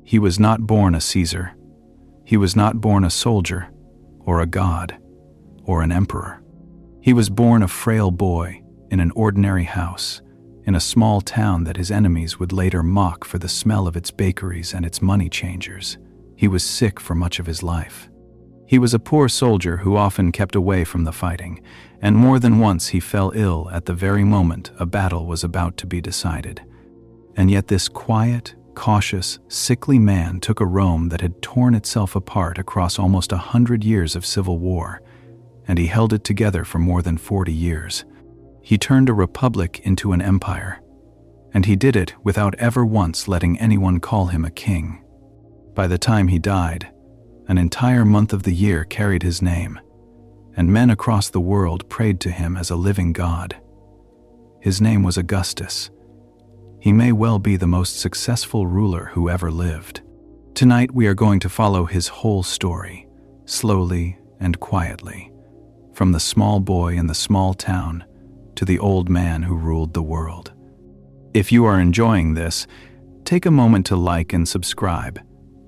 He was not born a Caesar. He was not born a soldier, or a god, or an emperor. He was born a frail boy in an ordinary house, in a small town that his enemies would later mock for the smell of its bakeries and its money changers. He was sick for much of his life. He was a poor soldier who often kept away from the fighting, and more than once he fell ill at the very moment a battle was about to be decided. And yet this quiet, cautious, sickly man took a Rome that had torn itself apart across almost 100 years of civil war, and he held it together for more than 40 years. He turned a republic into an empire, and he did it without ever once letting anyone call him a king. By the time he died, an entire month of the year carried his name, and men across the world prayed to him as a living god. His name was Augustus. He may well be the most successful ruler who ever lived. Tonight we are going to follow his whole story, slowly and quietly, from the small boy in the small town to the old man who ruled the world. If you are enjoying this, take a moment to like and subscribe.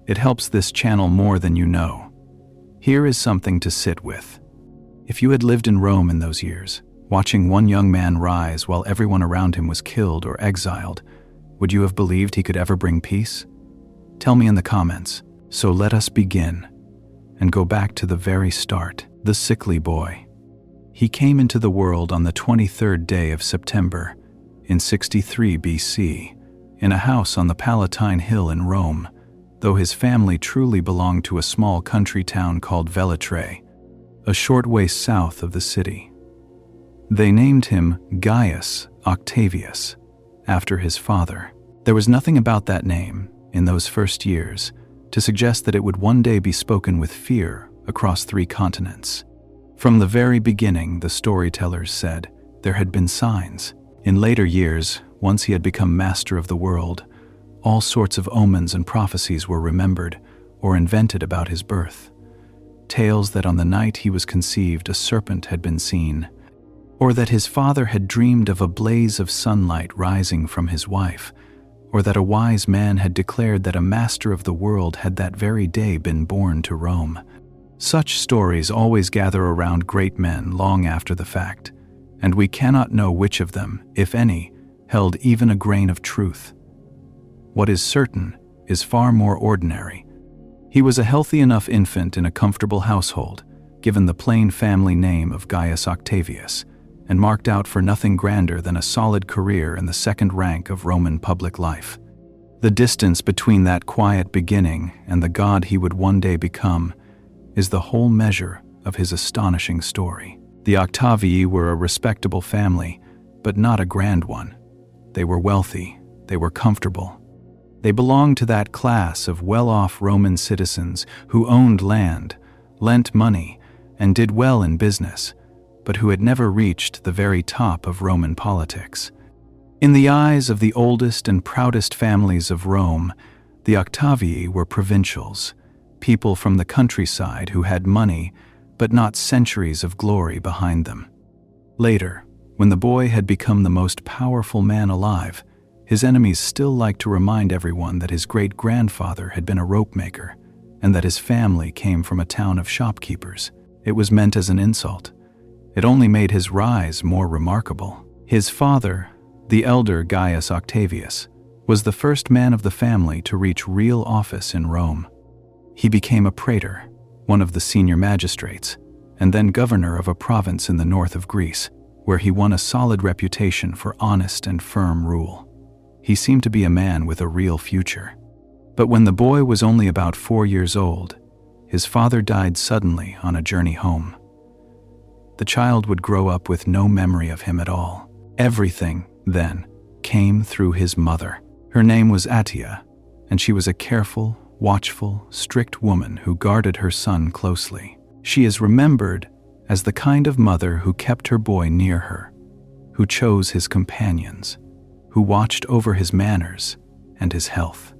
It helps this channel more than you know. Here is something to sit with. If you had lived in Rome in those years, watching one young man rise while everyone around him was killed or exiled, would you have believed he could ever bring peace? Tell me in the comments. So let us begin and go back to the very start. The sickly boy. He came into the world on the 23rd day of September in 63 BC in a house on the Palatine Hill in Rome, though his family truly belonged to a small country town called Velitri, a short way south of the city. They named him Gaius Octavius, after his father. There was nothing about that name, in those first years, to suggest that it would one day be spoken with fear across 3 continents. From the very beginning, the storytellers said, there had been signs. In later years, once he had become master of the world, all sorts of omens and prophecies were remembered or invented about his birth. Tales that on the night he was conceived a serpent had been seen, or that his father had dreamed of a blaze of sunlight rising from his wife, or that a wise man had declared that a master of the world had that very day been born to Rome. Such stories always gather around great men long after the fact, and we cannot know which of them, if any, held even a grain of truth. What is certain is far more ordinary. He was a healthy enough infant in a comfortable household, given the plain family name of Gaius Octavius, and marked out for nothing grander than a solid career in the second rank of Roman public life. The distance between that quiet beginning and the god he would one day become is the whole measure of his astonishing story. The Octavii were a respectable family, but not a grand one. They were wealthy, they were comfortable. They belonged to that class of well-off Roman citizens who owned land, lent money, and did well in business, but who had never reached the very top of Roman politics. In the eyes of the oldest and proudest families of Rome, the Octavii were provincials, people from the countryside who had money, but not centuries of glory behind them. Later, when the boy had become the most powerful man alive, his enemies still liked to remind everyone that his great-grandfather had been a rope-maker, and that his family came from a town of shopkeepers. It was meant as an insult. It only made his rise more remarkable. His father, the elder Gaius Octavius, was the first man of the family to reach real office in Rome. He became a praetor, one of the senior magistrates, and then governor of a province in the north of Greece, where he won a solid reputation for honest and firm rule. He seemed to be a man with a real future. But when the boy was only about 4 years old, his father died suddenly on a journey home. The child would grow up with no memory of him at all. Everything, then, came through his mother. Her name was Attia, and she was a careful, watchful, strict woman who guarded her son closely. She is remembered as the kind of mother who kept her boy near her, who chose his companions, who watched over his manners and his health.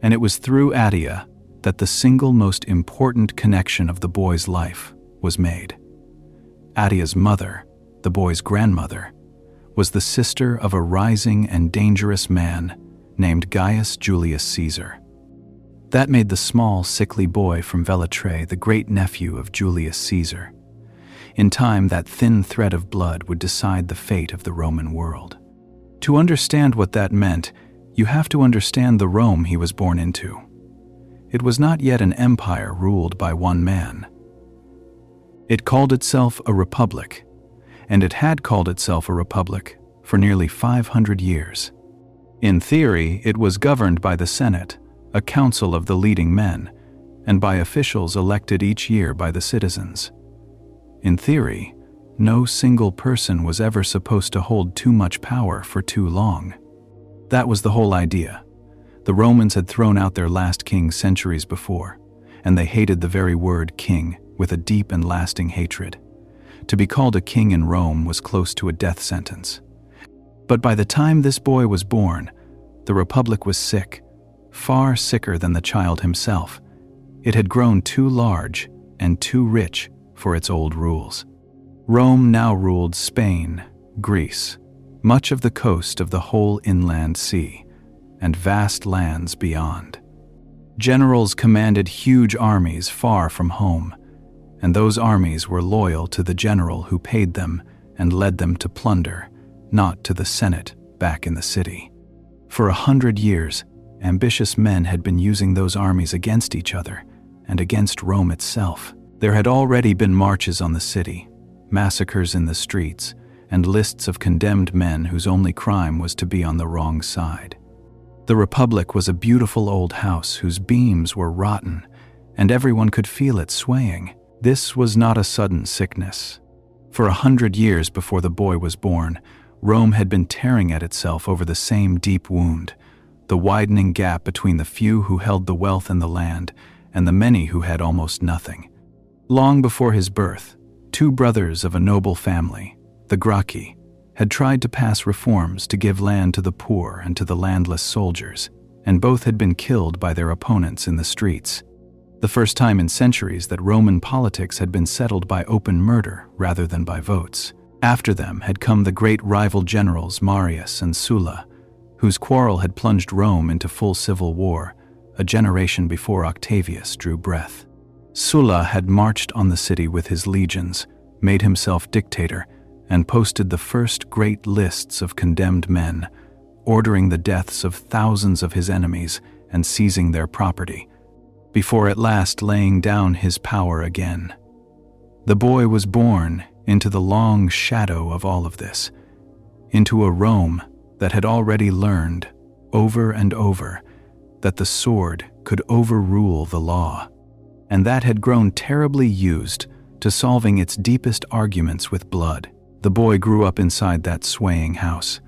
And it was through Attia that the single most important connection of the boy's life was made. Attia's mother, the boy's grandmother, was the sister of a rising and dangerous man named Gaius Julius Caesar. That made the small, sickly boy from Velitrae the great-nephew of Julius Caesar. In time, that thin thread of blood would decide the fate of the Roman world. To understand what that meant, you have to understand the Rome he was born into. It was not yet an empire ruled by one man. It called itself a republic, and it had called itself a republic for nearly 500 years. In theory, it was governed by the Senate, a council of the leading men, and by officials elected each year by the citizens. In theory, no single person was ever supposed to hold too much power for too long. That was the whole idea. The Romans had thrown out their last king centuries before, and they hated the very word king with a deep and lasting hatred. To be called a king in Rome was close to a death sentence. But by the time this boy was born, the republic was sick, far sicker than the child himself. It had grown too large and too rich for its old rules. Rome now ruled Spain, Greece, much of the coast of the whole inland sea, and vast lands beyond. Generals commanded huge armies far from home, and those armies were loyal to the general who paid them and led them to plunder, not to the Senate back in the city. For 100 years, ambitious men had been using those armies against each other and against Rome itself. There had already been marches on the city, massacres in the streets, and lists of condemned men whose only crime was to be on the wrong side. The Republic was a beautiful old house whose beams were rotten, and everyone could feel it swaying. This was not a sudden sickness. For 100 years before the boy was born, Rome had been tearing at itself over the same deep wound, the widening gap between the few who held the wealth and the land and the many who had almost nothing. Long before his birth, two brothers of a noble family, the Gracchi, had tried to pass reforms to give land to the poor and to the landless soldiers, and both had been killed by their opponents in the streets. The first time in centuries that Roman politics had been settled by open murder rather than by votes. After them had come the great rival generals Marius and Sulla, whose quarrel had plunged Rome into full civil war, a generation before Octavius drew breath. Sulla had marched on the city with his legions, made himself dictator, and posted the first great lists of condemned men, ordering the deaths of thousands of his enemies and seizing their property, before at last laying down his power again. The boy was born into the long shadow of all of this, into a Rome that had already learned, over and over, that the sword could overrule the law, and that had grown terribly used to solving its deepest arguments with blood. The boy grew up inside that swaying house.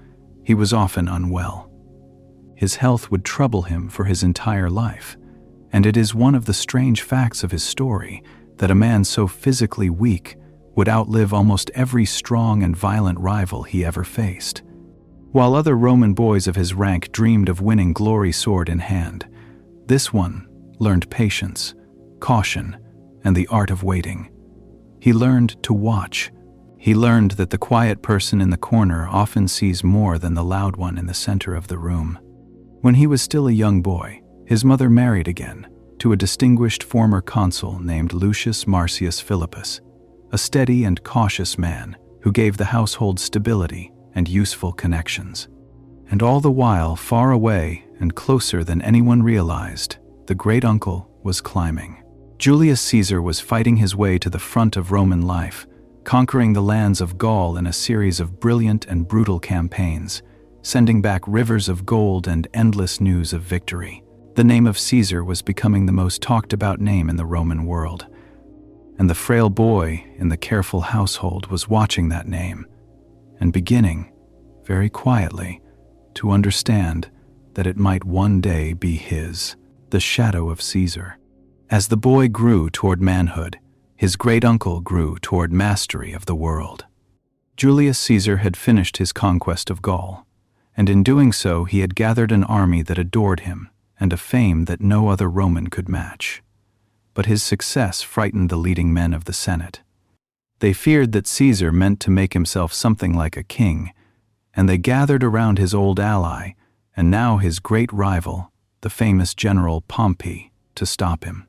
He was often unwell. His health would trouble him for his entire life, and it is one of the strange facts of his story that a man so physically weak would outlive almost every strong and violent rival he ever faced. While other Roman boys of his rank dreamed of winning glory sword in hand, this one learned patience, caution, and the art of waiting. He learned to watch. He learned that the quiet person in the corner often sees more than the loud one in the center of the room. When he was still a young boy, his mother married again to a distinguished former consul named Lucius Marcius Philippus, a steady and cautious man who gave the household stability and useful connections. And all the while, far away and closer than anyone realized, the great-uncle was climbing. Julius Caesar was fighting his way to the front of Roman life, conquering the lands of Gaul in a series of brilliant and brutal campaigns, sending back rivers of gold and endless news of victory. The name of Caesar was becoming the most talked-about name in the Roman world, and the frail boy in the careful household was watching that name and beginning, very quietly, to understand that it might one day be his, the shadow of Caesar. As the boy grew toward manhood, his great-uncle grew toward mastery of the world. Julius Caesar had finished his conquest of Gaul, and in doing so he had gathered an army that adored him and a fame that no other Roman could match. But his success frightened the leading men of the Senate. They feared that Caesar meant to make himself something like a king, and they gathered around his old ally, and now his great rival, the famous general Pompey, to stop him.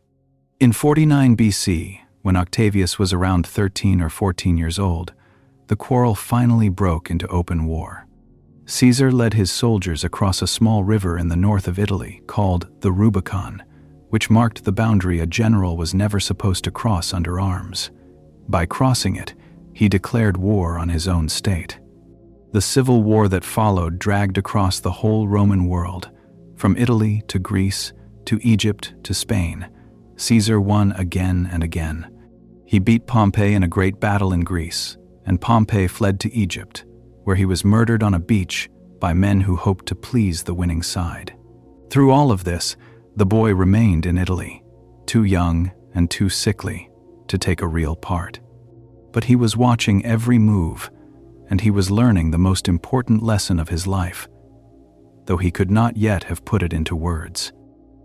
In 49 BC, when Octavius was around 13 or 14 years old, the quarrel finally broke into open war. Caesar led his soldiers across a small river in the north of Italy called the Rubicon, which marked the boundary a general was never supposed to cross under arms. By crossing it, he declared war on his own state. The civil war that followed dragged across the whole Roman world, from Italy to Greece to Egypt to Spain. Caesar won again and again. He beat Pompey in a great battle in Greece, and Pompey fled to Egypt, where he was murdered on a beach by men who hoped to please the winning side. Through all of this, the boy remained in Italy, too young and too sickly to take a real part. But he was watching every move, and he was learning the most important lesson of his life, though he could not yet have put it into words.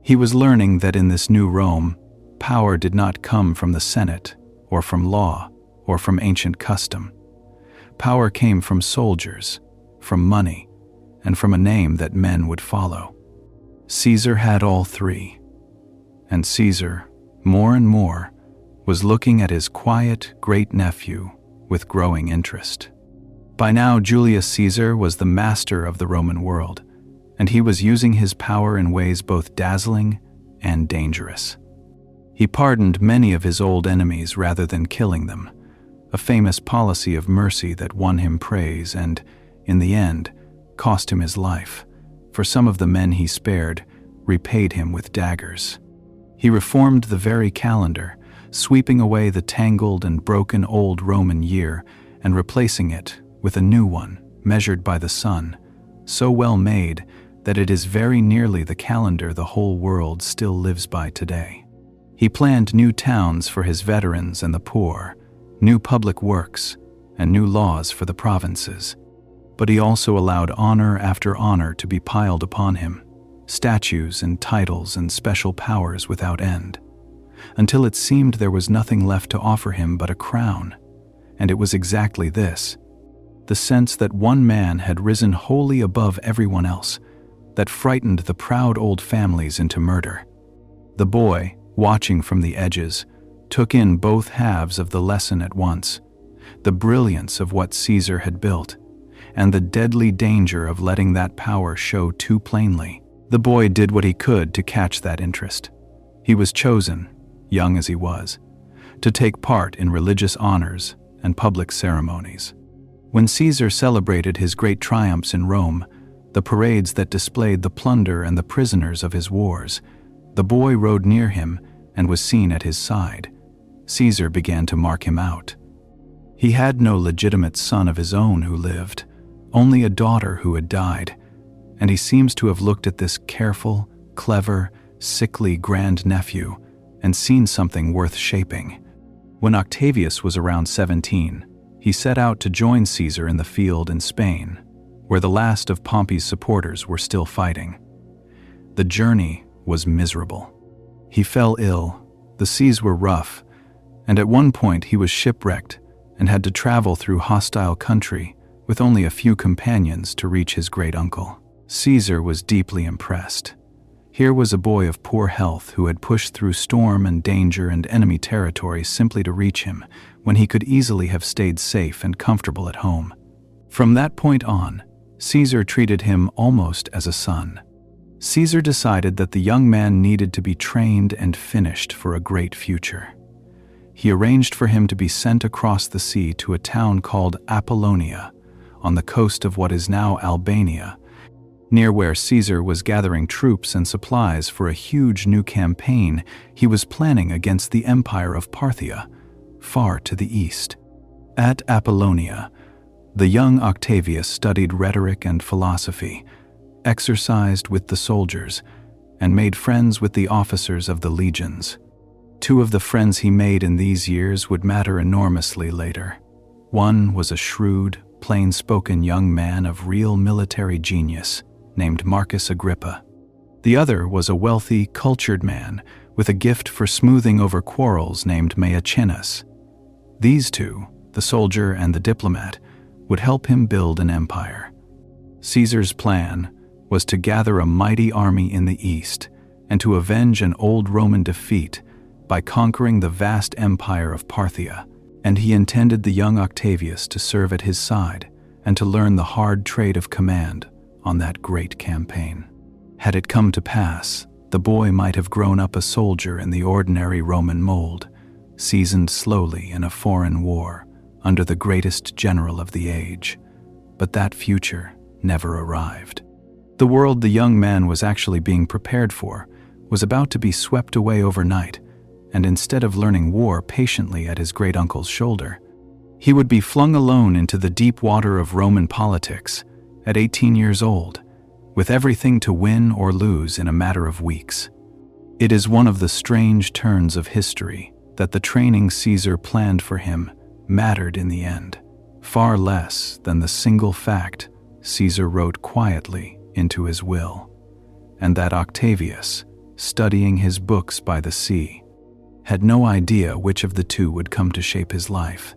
He was learning that in this new Rome, power did not come from the Senate, or from law, or from ancient custom. Power came from soldiers, from money, and from a name that men would follow. Caesar had all three, and Caesar, more and more, was looking at his quiet great-nephew with growing interest. By now, Julius Caesar was the master of the Roman world, and he was using his power in ways both dazzling and dangerous. He pardoned many of his old enemies rather than killing them, a famous policy of mercy that won him praise and, in the end, cost him his life, for some of the men he spared repaid him with daggers. He reformed the very calendar, sweeping away the tangled and broken old Roman year and replacing it with a new one measured by the sun, so well made that it is very nearly the calendar the whole world still lives by today. He planned new towns for his veterans and the poor, new public works, and new laws for the provinces. But he also allowed honor after honor to be piled upon him, statues and titles and special powers without end, until it seemed there was nothing left to offer him but a crown. And it was exactly this, the sense that one man had risen wholly above everyone else, that frightened the proud old families into murder. The boy, watching from the edges, took in both halves of the lesson at once, the brilliance of what Caesar had built, and the deadly danger of letting that power show too plainly. The boy did what he could to catch that interest. He was chosen, young as he was, to take part in religious honors and public ceremonies. When Caesar celebrated his great triumphs in Rome, the parades that displayed the plunder and the prisoners of his wars, the boy rode near him and was seen at his side. Caesar began to mark him out. He had no legitimate son of his own who lived, only a daughter who had died, and he seems to have looked at this careful, clever, sickly grandnephew and seen something worth shaping. When Octavius was around 17, he set out to join Caesar in the field in Spain, where the last of Pompey's supporters were still fighting. The journey was miserable. He fell ill, the seas were rough, and at one point he was shipwrecked and had to travel through hostile country with only a few companions to reach his great uncle. Caesar was deeply impressed. Here was a boy of poor health who had pushed through storm and danger and enemy territory simply to reach him, when he could easily have stayed safe and comfortable at home. From that point on, Caesar treated him almost as a son. Caesar decided that the young man needed to be trained and finished for a great future. He arranged for him to be sent across the sea to a town called Apollonia, on the coast of what is now Albania, near where Caesar was gathering troops and supplies for a huge new campaign he was planning against the Empire of Parthia, far to the east. At Apollonia, the young Octavius studied rhetoric and philosophy, exercised with the soldiers, and made friends with the officers of the legions. Two of the friends he made in these years would matter enormously later. One was a shrewd, plain-spoken young man of real military genius named Marcus Agrippa. The other was a wealthy, cultured man with a gift for smoothing over quarrels named Maecenas. These two, the soldier and the diplomat, would help him build an empire. Caesar's plan was to gather a mighty army in the east and to avenge an old Roman defeat by conquering the vast empire of Parthia, and he intended the young Octavius to serve at his side and to learn the hard trade of command on that great campaign. Had it come to pass, the boy might have grown up a soldier in the ordinary Roman mold, seasoned slowly in a foreign war under the greatest general of the age. But that future never arrived. The world the young man was actually being prepared for was about to be swept away overnight, and instead of learning war patiently at his great-uncle's shoulder, he would be flung alone into the deep water of Roman politics at 18 years old, with everything to win or lose in a matter of weeks. It is one of the strange turns of history that the training Caesar planned for him mattered in the end, far less than the single fact Caesar wrote quietly into his will, and that Octavius, studying his books by the sea, had no idea which of the two would come to shape his life.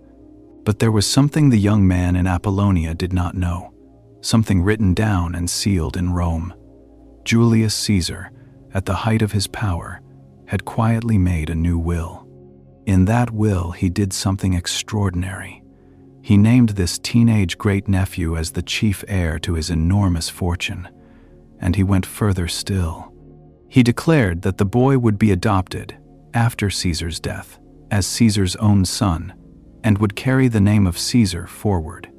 But there was something the young man in Apollonia did not know, something written down and sealed in Rome. Julius Caesar, at the height of his power, had quietly made a new will. In that will, he did something extraordinary. He named this teenage great-nephew as the chief heir to his enormous fortune, and he went further still. He declared that the boy would be adopted after Caesar's death as Caesar's own son and would carry the name of Caesar forward.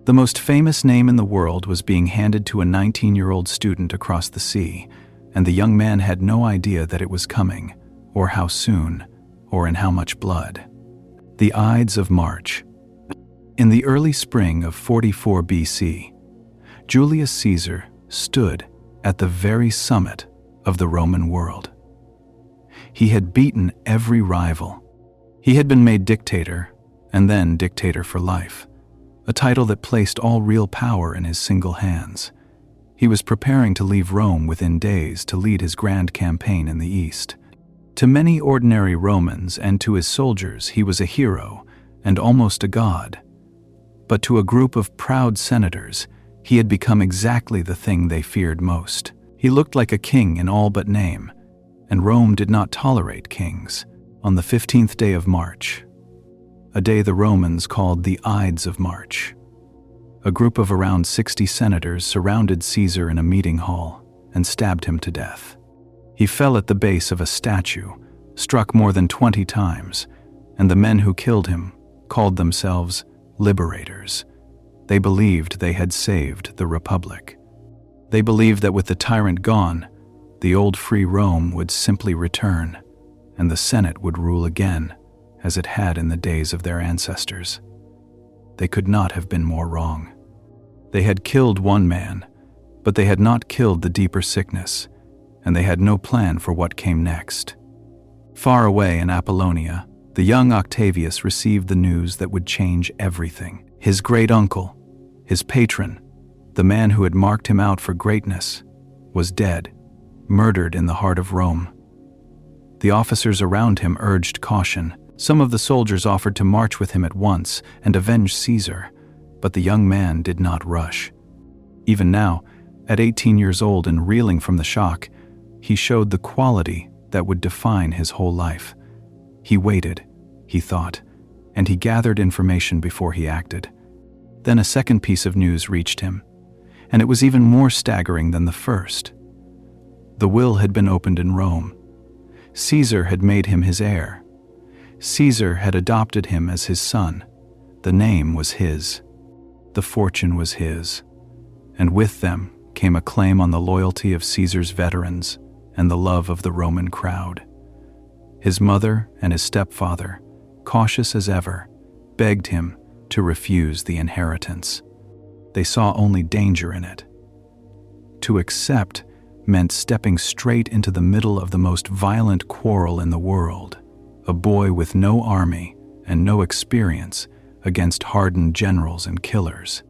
The most famous name in the world was being handed to a 19-year-old student across the sea, and the young man had no idea that it was coming, or how soon, or in how much blood. The Ides of March. In the early spring of 44 BC, Julius Caesar stood at the very summit of the Roman world. He had beaten every rival. He had been made dictator, and then dictator for life, a title that placed all real power in his single hands. He was preparing to leave Rome within days to lead his grand campaign in the East. To many ordinary Romans and to his soldiers, he was a hero and almost a god. But to a group of proud senators, he had become exactly the thing they feared most. He looked like a king in all but name, and Rome did not tolerate kings. On the 15th day of March, a day the Romans called the Ides of March, a group of around 60 senators surrounded Caesar in a meeting hall and stabbed him to death. He fell at the base of a statue, struck more than 20 times, and the men who killed him called themselves liberators. They believed they had saved the Republic. They believed that with the tyrant gone, the old free Rome would simply return, and the Senate would rule again, as it had in the days of their ancestors. They could not have been more wrong. They had killed one man, but they had not killed the deeper sickness, and they had no plan for what came next. Far away in Apollonia, the young Octavius received the news that would change everything. His great-uncle, his patron, the man who had marked him out for greatness, was dead, murdered in the heart of Rome. The officers around him urged caution. Some of the soldiers offered to march with him at once and avenge Caesar, but the young man did not rush. Even now, at 18 years old and reeling from the shock, he showed the quality that would define his whole life. He waited, he thought, and he gathered information before he acted. Then a second piece of news reached him, and it was even more staggering than the first. The will had been opened in Rome. Caesar had made him his heir. Caesar had adopted him as his son. The name was his. The fortune was his. And with them came a claim on the loyalty of Caesar's veterans and the love of the Roman crowd. His mother and his stepfather, cautious as ever, begged him to refuse the inheritance. They saw only danger in it. To accept meant stepping straight into the middle of the most violent quarrel in the world, a boy with no army and no experience against hardened generals and killers.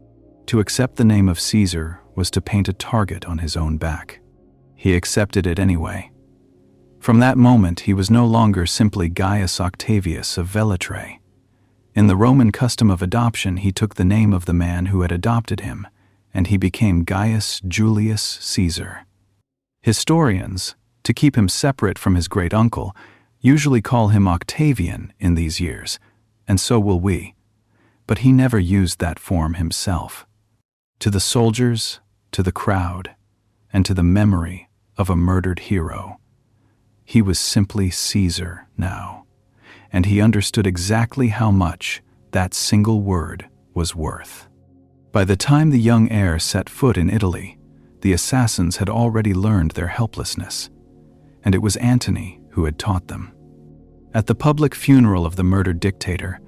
To accept the name of Caesar was to paint a target on his own back. He accepted it anyway. From that moment, he was no longer simply Gaius Octavius of Velitrae. In the Roman custom of adoption, he took the name of the man who had adopted him, and he became Gaius Julius Caesar. Historians, to keep him separate from his great-uncle, usually call him Octavian in these years, and so will we. But he never used that form himself. To the soldiers, to the crowd, and to the memory of a murdered hero, he was simply Caesar now, and he understood exactly how much that single word was worth. By the time the young heir set foot in Italy, the assassins had already learned their helplessness, and it was Antony who had taught them. At the public funeral of the murdered dictator,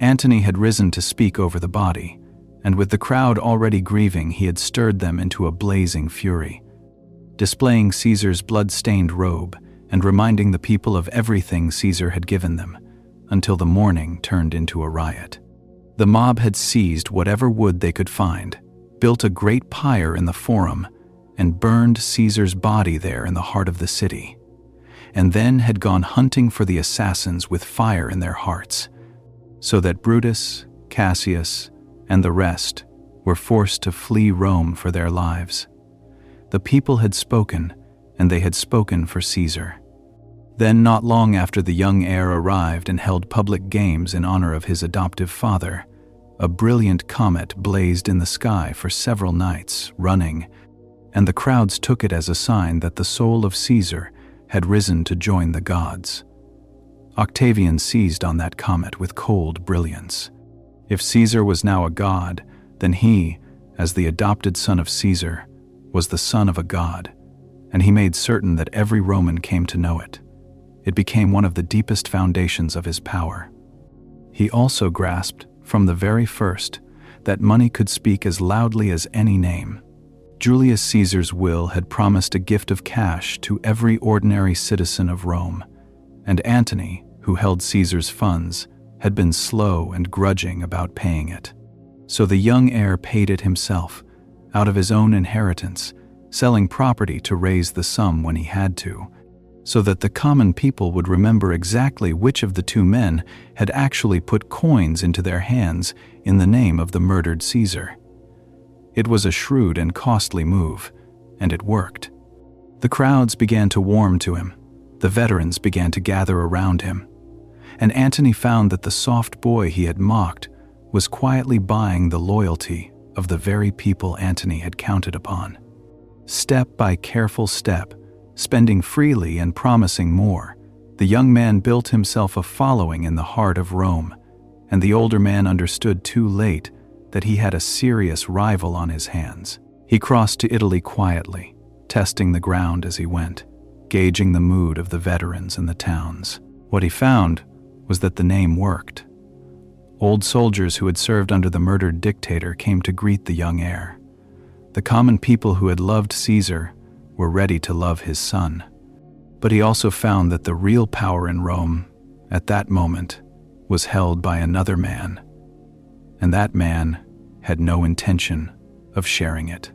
Antony had risen to speak over the body, and with the crowd already grieving, he had stirred them into a blazing fury, displaying Caesar's blood-stained robe and reminding the people of everything Caesar had given them, until the mourning turned into a riot. The mob had seized whatever wood they could find, built a great pyre in the forum, and burned Caesar's body there in the heart of the city, and then had gone hunting for the assassins with fire in their hearts, so that Brutus, Cassius, and the rest were forced to flee Rome for their lives. The people had spoken, and they had spoken for Caesar. Then, not long after the young heir arrived and held public games in honor of his adoptive father, a brilliant comet blazed in the sky for several nights, running, and the crowds took it as a sign that the soul of Caesar had risen to join the gods. Octavian seized on that comet with cold brilliance. If Caesar was now a god, then he, as the adopted son of Caesar, was the son of a god, and he made certain that every Roman came to know it. It became one of the deepest foundations of his power. He also grasped, from the very first, that money could speak as loudly as any name. Julius Caesar's will had promised a gift of cash to every ordinary citizen of Rome, and Antony, who held Caesar's funds, had been slow and grudging about paying it. So the young heir paid it himself, out of his own inheritance, selling property to raise the sum when he had to, so that the common people would remember exactly which of the two men had actually put coins into their hands in the name of the murdered Caesar. It was a shrewd and costly move, and it worked. The crowds began to warm to him, the veterans began to gather around him, and Antony found that the soft boy he had mocked was quietly buying the loyalty of the very people Antony had counted upon. Step by careful step, spending freely and promising more, the young man built himself a following in the heart of Rome, and the older man understood too late that he had a serious rival on his hands. He crossed to Italy quietly, testing the ground as he went, gauging the mood of the veterans in the towns. What he found was that the name worked. Old soldiers who had served under the murdered dictator came to greet the young heir. The common people who had loved Caesar were ready to love his son. But he also found that the real power in Rome, at that moment, was held by another man, and that man had no intention of sharing it.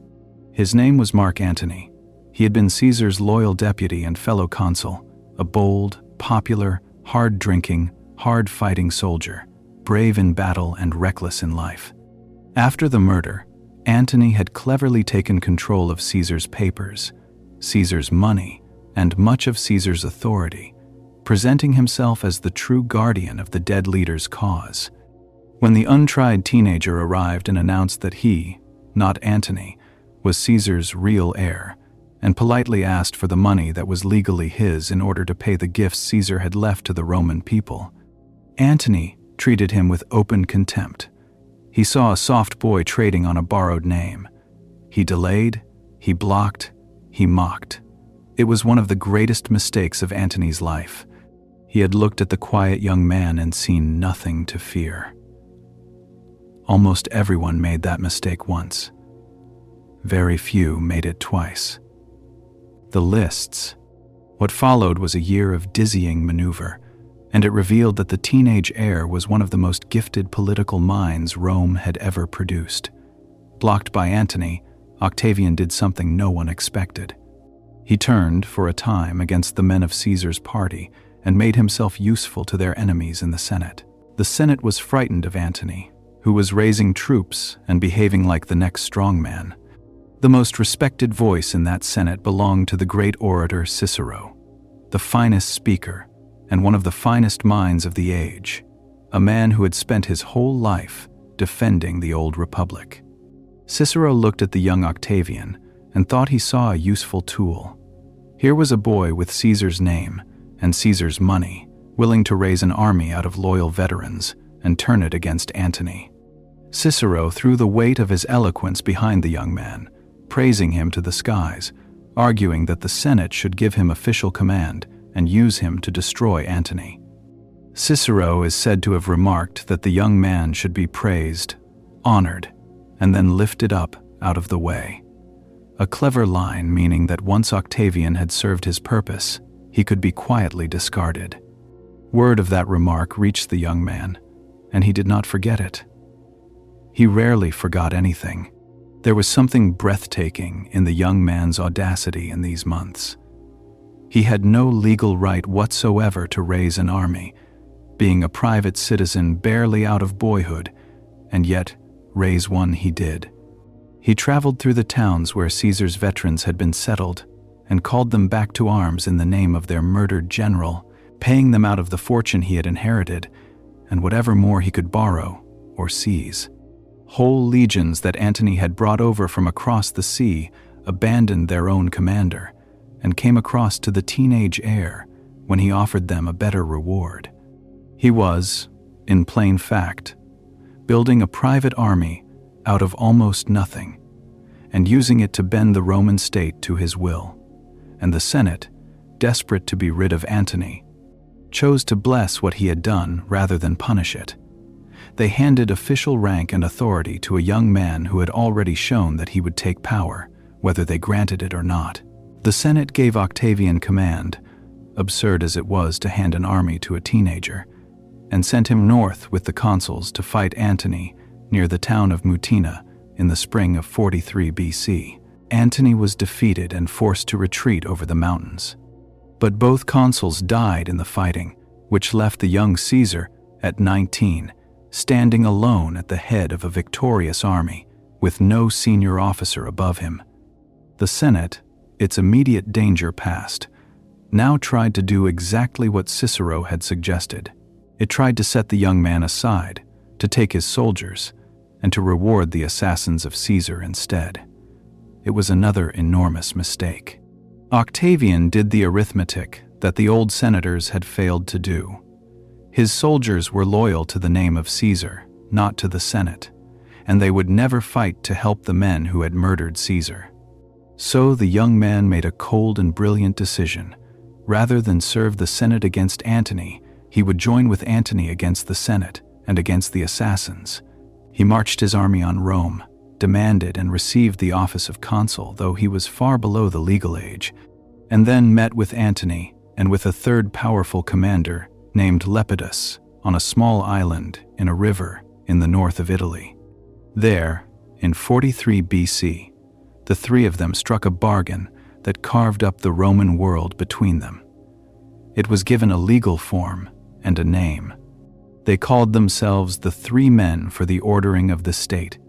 His name was Mark Antony. He had been Caesar's loyal deputy and fellow consul, a bold, popular, hard-drinking, hard-fighting soldier, brave in battle and reckless in life. After the murder, Antony had cleverly taken control of Caesar's papers, Caesar's money, and much of Caesar's authority, presenting himself as the true guardian of the dead leader's cause. When the untried teenager arrived and announced that he, not Antony, was Caesar's real heir, and politely asked for the money that was legally his in order to pay the gifts Caesar had left to the Roman people, Antony treated him with open contempt. He saw a soft boy trading on a borrowed name. He delayed, he blocked, he mocked. It was one of the greatest mistakes of Antony's life. He had looked at the quiet young man and seen nothing to fear. Almost everyone made that mistake once. Very few made it twice. The lists. What followed was a year of dizzying maneuver, and it revealed that the teenage heir was one of the most gifted political minds Rome had ever produced. Blocked by Antony, Octavian did something no one expected. He turned, for a time, against the men of Caesar's party and made himself useful to their enemies in the Senate. The Senate was frightened of Antony, who was raising troops and behaving like the next strongman. The most respected voice in that Senate belonged to the great orator Cicero, the finest speaker and one of the finest minds of the age, a man who had spent his whole life defending the old republic. Cicero looked at the young Octavian and thought he saw a useful tool. Here was a boy with Caesar's name and Caesar's money, willing to raise an army out of loyal veterans and turn it against Antony. Cicero threw the weight of his eloquence behind the young man, praising him to the skies, arguing that the Senate should give him official command and use him to destroy Antony. Cicero is said to have remarked that the young man should be praised, honored, and then lifted up out of the way. A clever line meaning that once Octavian had served his purpose, he could be quietly discarded. Word of that remark reached the young man, and he did not forget it. He rarely forgot anything. There was something breathtaking in the young man's audacity in these months. He had no legal right whatsoever to raise an army, being a private citizen barely out of boyhood, and yet raise one he did. He traveled through the towns where Caesar's veterans had been settled and called them back to arms in the name of their murdered general, paying them out of the fortune he had inherited and whatever more he could borrow or seize. Whole legions that Antony had brought over from across the sea abandoned their own commander and came across to the teenage heir when he offered them a better reward. He was, in plain fact, building a private army out of almost nothing and using it to bend the Roman state to his will. And the Senate, desperate to be rid of Antony, chose to bless what he had done rather than punish it. They handed official rank and authority to a young man who had already shown that he would take power, whether they granted it or not. The Senate gave Octavian command, absurd as it was to hand an army to a teenager, and sent him north with the consuls to fight Antony near the town of Mutina in the spring of 43 BC. Antony was defeated and forced to retreat over the mountains. But both consuls died in the fighting, which left the young Caesar, at 19, standing alone at the head of a victorious army, with no senior officer above him. The Senate, its immediate danger past, now tried to do exactly what Cicero had suggested. It tried to set the young man aside, to take his soldiers, and to reward the assassins of Caesar instead. It was another enormous mistake. Octavian did the arithmetic that the old senators had failed to do. His soldiers were loyal to the name of Caesar, not to the Senate, and they would never fight to help the men who had murdered Caesar. So the young man made a cold and brilliant decision. Rather than serve the Senate against Antony, he would join with Antony against the Senate and against the assassins. He marched his army on Rome, demanded and received the office of consul, though he was far below the legal age, and then met with Antony and with a third powerful commander named Lepidus on a small island in a river in the north of Italy. There, in 43 BC, the three of them struck a bargain that carved up the Roman world between them. It was given a legal form and a name. They called themselves the Three Men for the Ordering of the State,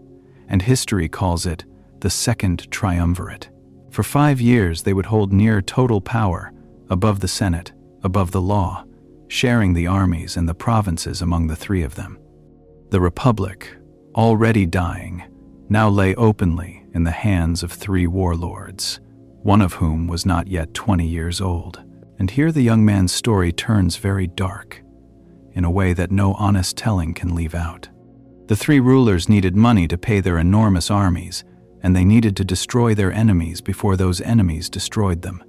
and history calls it the Second Triumvirate. For 5 years they would hold near total power, above the Senate, above the law, sharing the armies and the provinces among the three of them. The Republic, already dying, now lay openly in the hands of three warlords, one of whom was not yet 20 years old. And here the young man's story turns very dark, in a way that no honest telling can leave out. The three rulers needed money to pay their enormous armies, and they needed to destroy their enemies before those enemies destroyed them.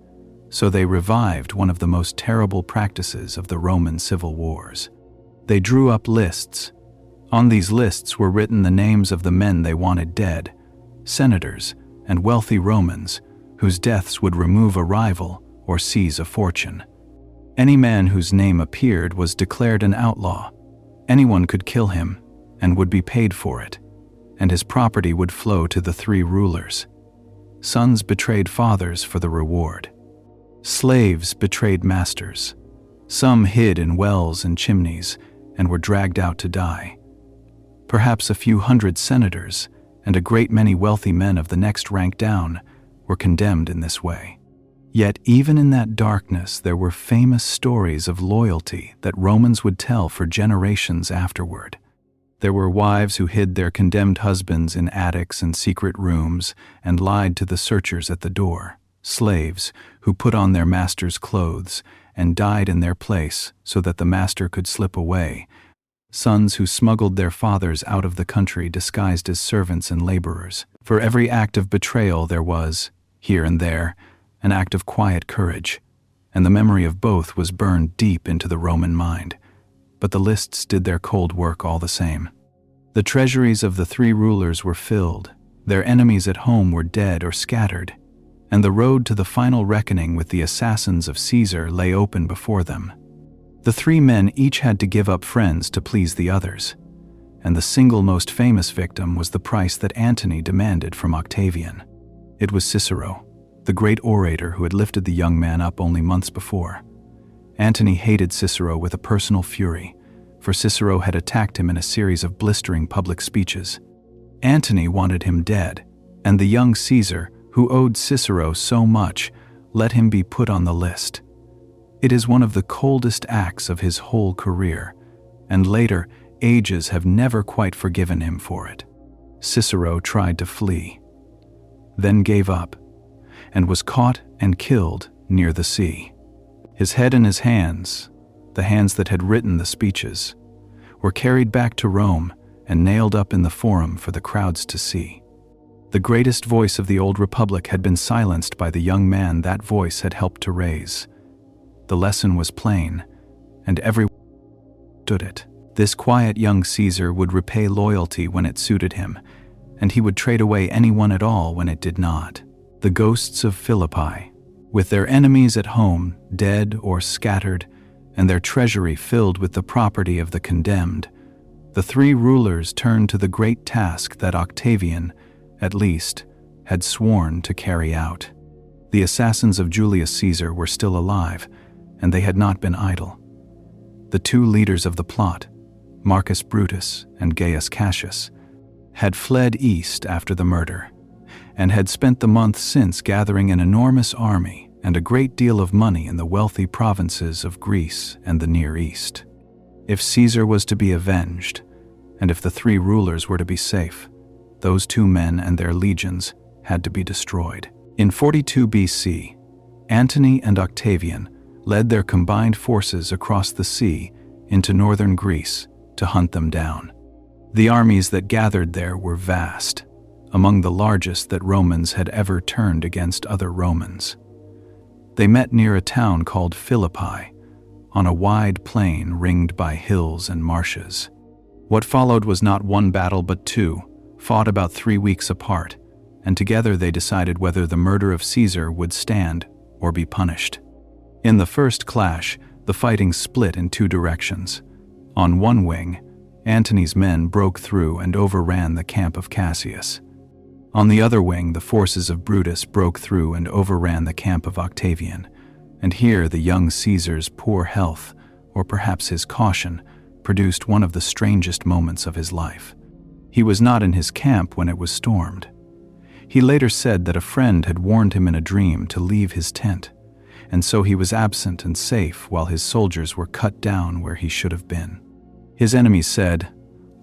So they revived one of the most terrible practices of the Roman civil wars. They drew up lists. On these lists were written the names of the men they wanted dead, senators and wealthy Romans, whose deaths would remove a rival or seize a fortune. Any man whose name appeared was declared an outlaw. Anyone could kill him and would be paid for it, and his property would flow to the three rulers. Sons betrayed fathers for the reward. Slaves betrayed masters. Some hid in wells and chimneys and were dragged out to die. Perhaps a few hundred senators, and a great many wealthy men of the next rank down were condemned in this way. Yet even in that darkness there were famous stories of loyalty that Romans would tell for generations afterward. There were wives who hid their condemned husbands in attics and secret rooms and lied to the searchers at the door, slaves who put on their master's clothes and died in their place so that the master could slip away, sons who smuggled their fathers out of the country disguised as servants and laborers. For every act of betrayal there was, here and there, an act of quiet courage, and the memory of both was burned deep into the Roman mind. But the lists did their cold work all the same. The treasuries of the three rulers were filled, their enemies at home were dead or scattered, and the road to the final reckoning with the assassins of Caesar lay open before them. The three men each had to give up friends to please the others, and the single most famous victim was the price that Antony demanded from Octavian. It was Cicero, the great orator who had lifted the young man up only months before. Antony hated Cicero with a personal fury, for Cicero had attacked him in a series of blistering public speeches. Antony wanted him dead, and the young Caesar, who owed Cicero so much, let him be put on the list. It is one of the coldest acts of his whole career, and later, ages have never quite forgiven him for it. Cicero tried to flee, then gave up, and was caught and killed near the sea. His head and his hands, the hands that had written the speeches, were carried back to Rome and nailed up in the Forum for the crowds to see. The greatest voice of the old republic had been silenced by the young man that voice had helped to raise. The lesson was plain, and everyone understood it. This quiet young Caesar would repay loyalty when it suited him, and he would trade away anyone at all when it did not. The ghosts of Philippi, with their enemies at home, dead or scattered, and their treasury filled with the property of the condemned, the three rulers turned to the great task that Octavian, at least, had sworn to carry out. The assassins of Julius Caesar were still alive, and they had not been idle. The two leaders of the plot, Marcus Brutus and Gaius Cassius, had fled east after the murder, and had spent the month since gathering an enormous army and a great deal of money in the wealthy provinces of Greece and the Near East. If Caesar was to be avenged, and if the three rulers were to be safe, those two men and their legions had to be destroyed. In 42 BC, Antony and Octavian led their combined forces across the sea into northern Greece to hunt them down. The armies that gathered there were vast, among the largest that Romans had ever turned against other Romans. They met near a town called Philippi, on a wide plain ringed by hills and marshes. What followed was not one battle but two, fought about 3 weeks apart, and together they decided whether the murder of Caesar would stand or be punished. In the first clash, the fighting split in two directions. On one wing, Antony's men broke through and overran the camp of Cassius. On the other wing, the forces of Brutus broke through and overran the camp of Octavian, and here the young Caesar's poor health, or perhaps his caution, produced one of the strangest moments of his life. He was not in his camp when it was stormed. He later said that a friend had warned him in a dream to leave his tent, and so he was absent and safe while his soldiers were cut down where he should have been. His enemies said,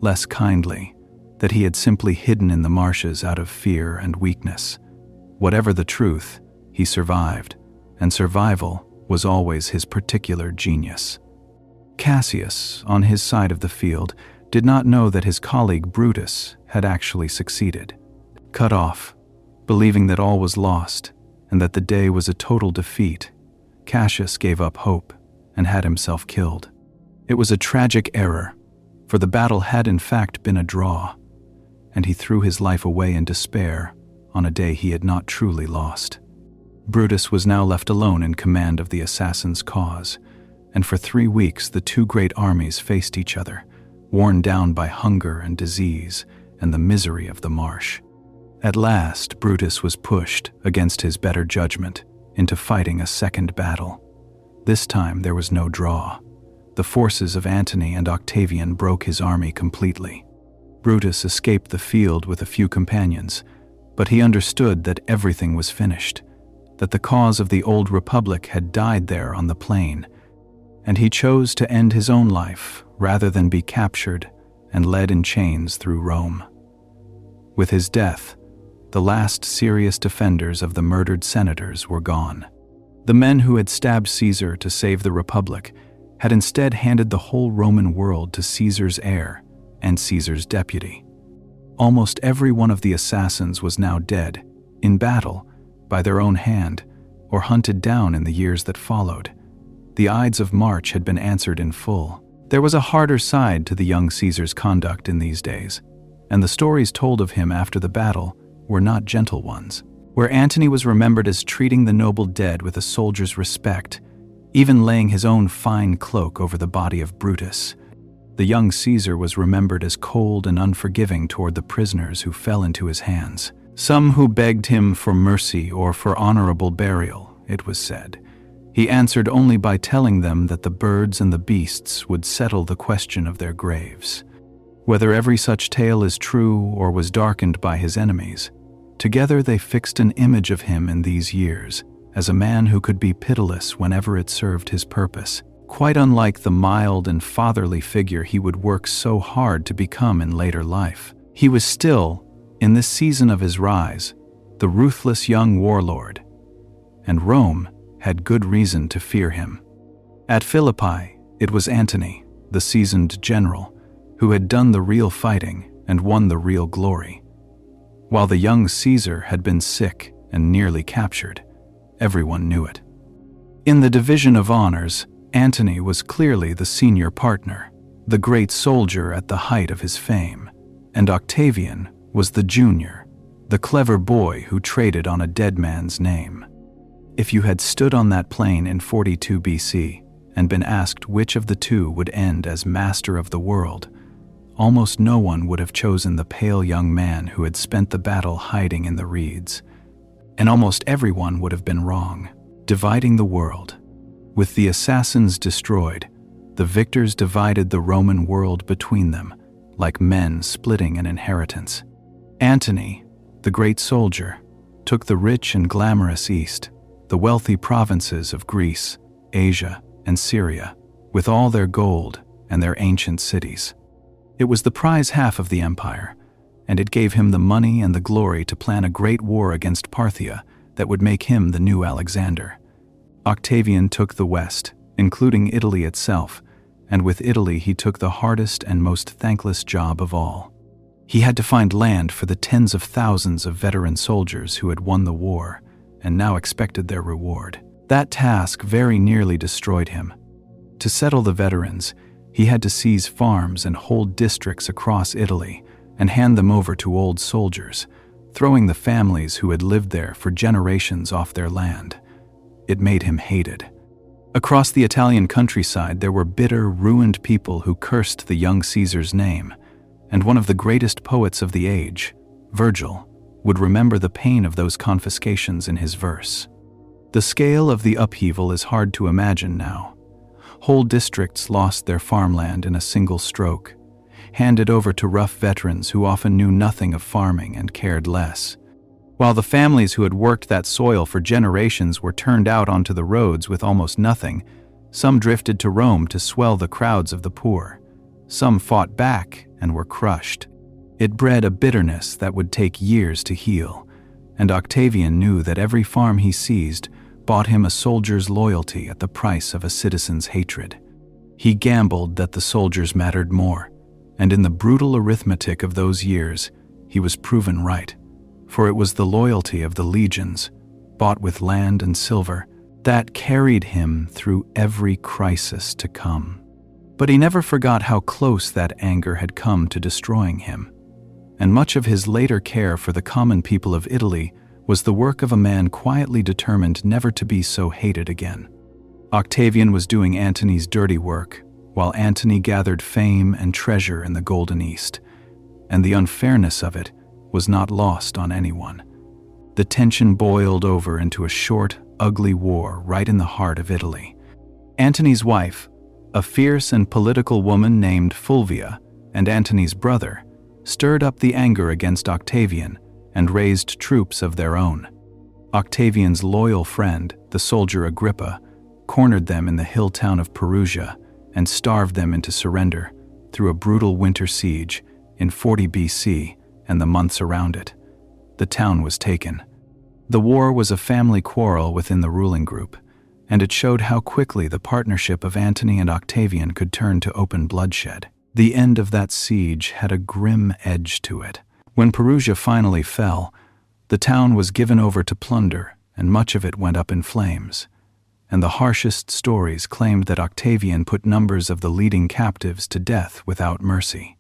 less kindly, that he had simply hidden in the marshes out of fear and weakness. Whatever the truth, he survived, and survival was always his particular genius. Cassius, on his side of the field, did not know that his colleague Brutus had actually succeeded. Cut off, believing that all was lost and that the day was a total defeat, Cassius gave up hope and had himself killed. It was a tragic error, for the battle had in fact been a draw, and he threw his life away in despair on a day he had not truly lost. Brutus was now left alone in command of the assassins' cause, and for 3 weeks the two great armies faced each other, worn down by hunger and disease and the misery of the marsh. At last, Brutus was pushed, against his better judgment, into fighting a second battle. This time there was no draw. The forces of Antony and Octavian broke his army completely. Brutus escaped the field with a few companions, but he understood that everything was finished, that the cause of the old republic had died there on the plain, and he chose to end his own life rather than be captured and led in chains through Rome. With his death, the last serious defenders of the murdered senators were gone. The men who had stabbed Caesar to save the republic had instead handed the whole Roman world to Caesar's heir and Caesar's deputy. Almost every one of the assassins was now dead, in battle, by their own hand, or hunted down in the years that followed. The Ides of March had been answered in full. There was a harder side to the young Caesar's conduct in these days, and the stories told of him after the battle were not gentle ones. Where Antony was remembered as treating the noble dead with a soldier's respect, even laying his own fine cloak over the body of Brutus, the young Caesar was remembered as cold and unforgiving toward the prisoners who fell into his hands. Some who begged him for mercy or for honorable burial, it was said. He answered only by telling them that the birds and the beasts would settle the question of their graves. Whether every such tale is true or was darkened by his enemies, together they fixed an image of him in these years as a man who could be pitiless whenever it served his purpose, quite unlike the mild and fatherly figure he would work so hard to become in later life. He was still, in this season of his rise, the ruthless young warlord, and Rome had good reason to fear him. At Philippi, it was Antony, the seasoned general, who had done the real fighting and won the real glory. While the young Caesar had been sick and nearly captured, everyone knew it. In the division of honors, Antony was clearly the senior partner, the great soldier at the height of his fame, and Octavian was the junior, the clever boy who traded on a dead man's name. If you had stood on that plain in 42 BC and been asked which of the two would end as master of the world, almost no one would have chosen the pale young man who had spent the battle hiding in the reeds. And almost everyone would have been wrong. Dividing the world. With the assassins destroyed, the victors divided the Roman world between them, like men splitting an inheritance. Antony, the great soldier, took the rich and glamorous East, the wealthy provinces of Greece, Asia, and Syria, with all their gold and their ancient cities. It was the prize half of the empire, and it gave him the money and the glory to plan a great war against Parthia that would make him the new Alexander. Octavian took the West, including Italy itself, and with Italy he took the hardest and most thankless job of all. He had to find land for the tens of thousands of veteran soldiers who had won the war and now expected their reward. That task very nearly destroyed him. To settle the veterans, he had to seize farms and whole districts across Italy and hand them over to old soldiers, throwing the families who had lived there for generations off their land. It made him hated. Across the Italian countryside there were bitter, ruined people who cursed the young Caesar's name, and one of the greatest poets of the age, Virgil, would remember the pain of those confiscations in his verse. The scale of the upheaval is hard to imagine now. Whole districts lost their farmland in a single stroke, handed over to rough veterans who often knew nothing of farming and cared less. While the families who had worked that soil for generations were turned out onto the roads with almost nothing, some drifted to Rome to swell the crowds of the poor. Some fought back and were crushed. It bred a bitterness that would take years to heal, and Octavian knew that every farm he seized bought him a soldier's loyalty at the price of a citizen's hatred. He gambled that the soldiers mattered more, and in the brutal arithmetic of those years, he was proven right. For it was the loyalty of the legions, bought with land and silver, that carried him through every crisis to come. But he never forgot how close that anger had come to destroying him, and much of his later care for the common people of Italy was the work of a man quietly determined never to be so hated again. Octavian was doing Antony's dirty work, while Antony gathered fame and treasure in the Golden East, and the unfairness of it was not lost on anyone. The tension boiled over into a short, ugly war right in the heart of Italy. Antony's wife, a fierce and political woman named Fulvia, and Antony's brother, stirred up the anger against Octavian and raised troops of their own. Octavian's loyal friend, the soldier Agrippa, cornered them in the hill town of Perugia and starved them into surrender through a brutal winter siege in 40 BC and the months around it. The town was taken. The war was a family quarrel within the ruling group, and it showed how quickly the partnership of Antony and Octavian could turn to open bloodshed. The end of that siege had a grim edge to it. When Perugia finally fell, the town was given over to plunder, and much of it went up in flames. And the harshest stories claimed that Octavian put numbers of the leading captives to death without mercy.